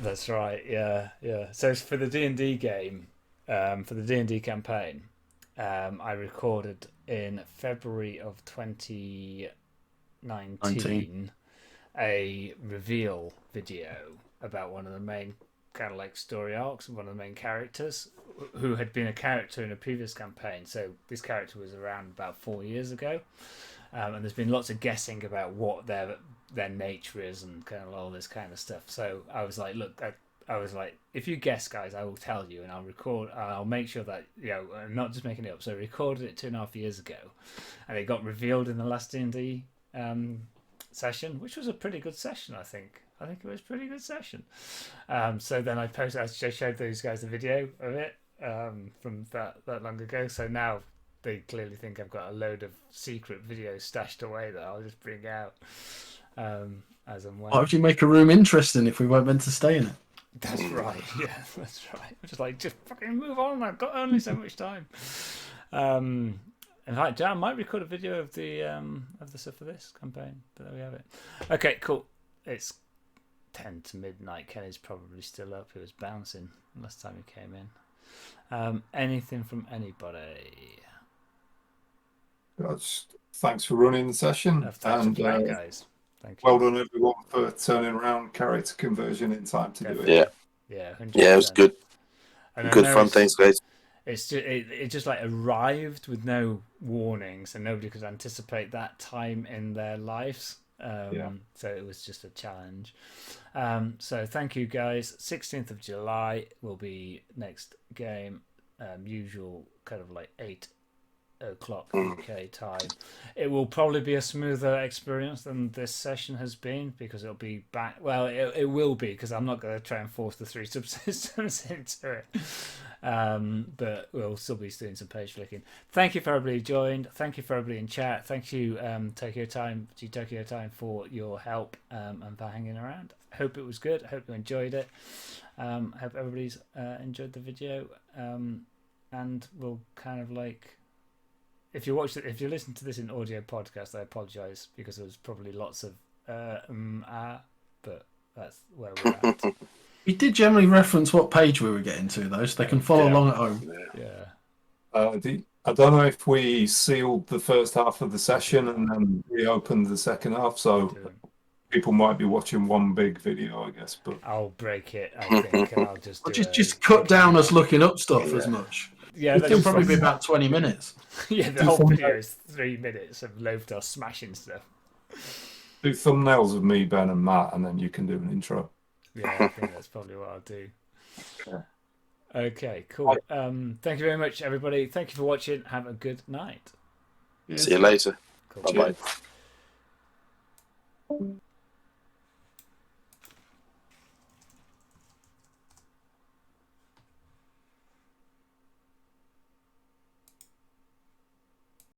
That's right. Yeah. So for the D&D game, for the D&D campaign, I recorded in February of 2019 a reveal video about one of the main kind of like story arcs, one of the main characters who had been a character in a previous campaign. So this character was around about 4 years ago, and there's been lots of guessing about what their nature is and kind of all this kind of stuff. So I was like, look, I was like, if you guess, guys, I will tell you, and I'll record. I'll make sure that I'm not just making it up. So I recorded it 2.5 years ago, and it got revealed in the last D&D session, which was a pretty good session, I think. I think it was a pretty good session. So then I showed those guys the video of it from that long ago. So now they clearly think I've got a load of secret videos stashed away that I'll just bring out as and when. Why would you make a room interesting if we weren't meant to stay in it? That's right. Yeah, that's right. I'm just like, just fucking move on. I've got only so much time. In fact, I might record a video of the stuff for this campaign. But there we have it. Okay, cool. It's 10 to midnight. Kenny's probably still up. He was bouncing last time he came in. Anything from anybody? Thanks for running the session. Thanks for playing, guys. Thank you. Well done, everyone, for turning around character conversion in time to do it. Yeah. Yeah, 100%. Yeah, it was good. And Good fun. Thanks, guys. it just like arrived with no warning, so nobody could anticipate that time in their lives. So it was just a challenge. So thank you guys. 16th of July will be next game. Usual kind of like 8 o'clock UK time. It will probably be a smoother experience than this session has been because it'll be back. Well, it will be because I'm not going to try and force the 3 subsystems into it. But we'll still be doing some page flicking. Thank you for everybody who joined. Thank you for everybody in chat. Thank you, taking time for your help and for hanging around. Hope it was good. Hope you enjoyed it. Hope everybody's enjoyed the video. And we'll kind of like, if you listen to this in audio podcast, I apologise because there was probably lots of but that's where we're at. We did generally reference what page we were getting to, though, so they can follow along at home. Yeah. I don't know if we sealed the first half of the session and then reopened the second half, so people might be watching one big video, I guess. But I'll break it, I think, and I'll just cut down us looking up stuff as much. Yeah, it'll probably be about 20 minutes. Yeah, the whole video is 3 minutes of Loftar smashing stuff. Do thumbnails of me, Ben, and Matt, and then you can do an intro. Yeah, I think that's probably what I'll do. Okay, cool. Thank you very much, everybody. Thank you for watching. Have a good night. See you later. Cool. Bye-bye.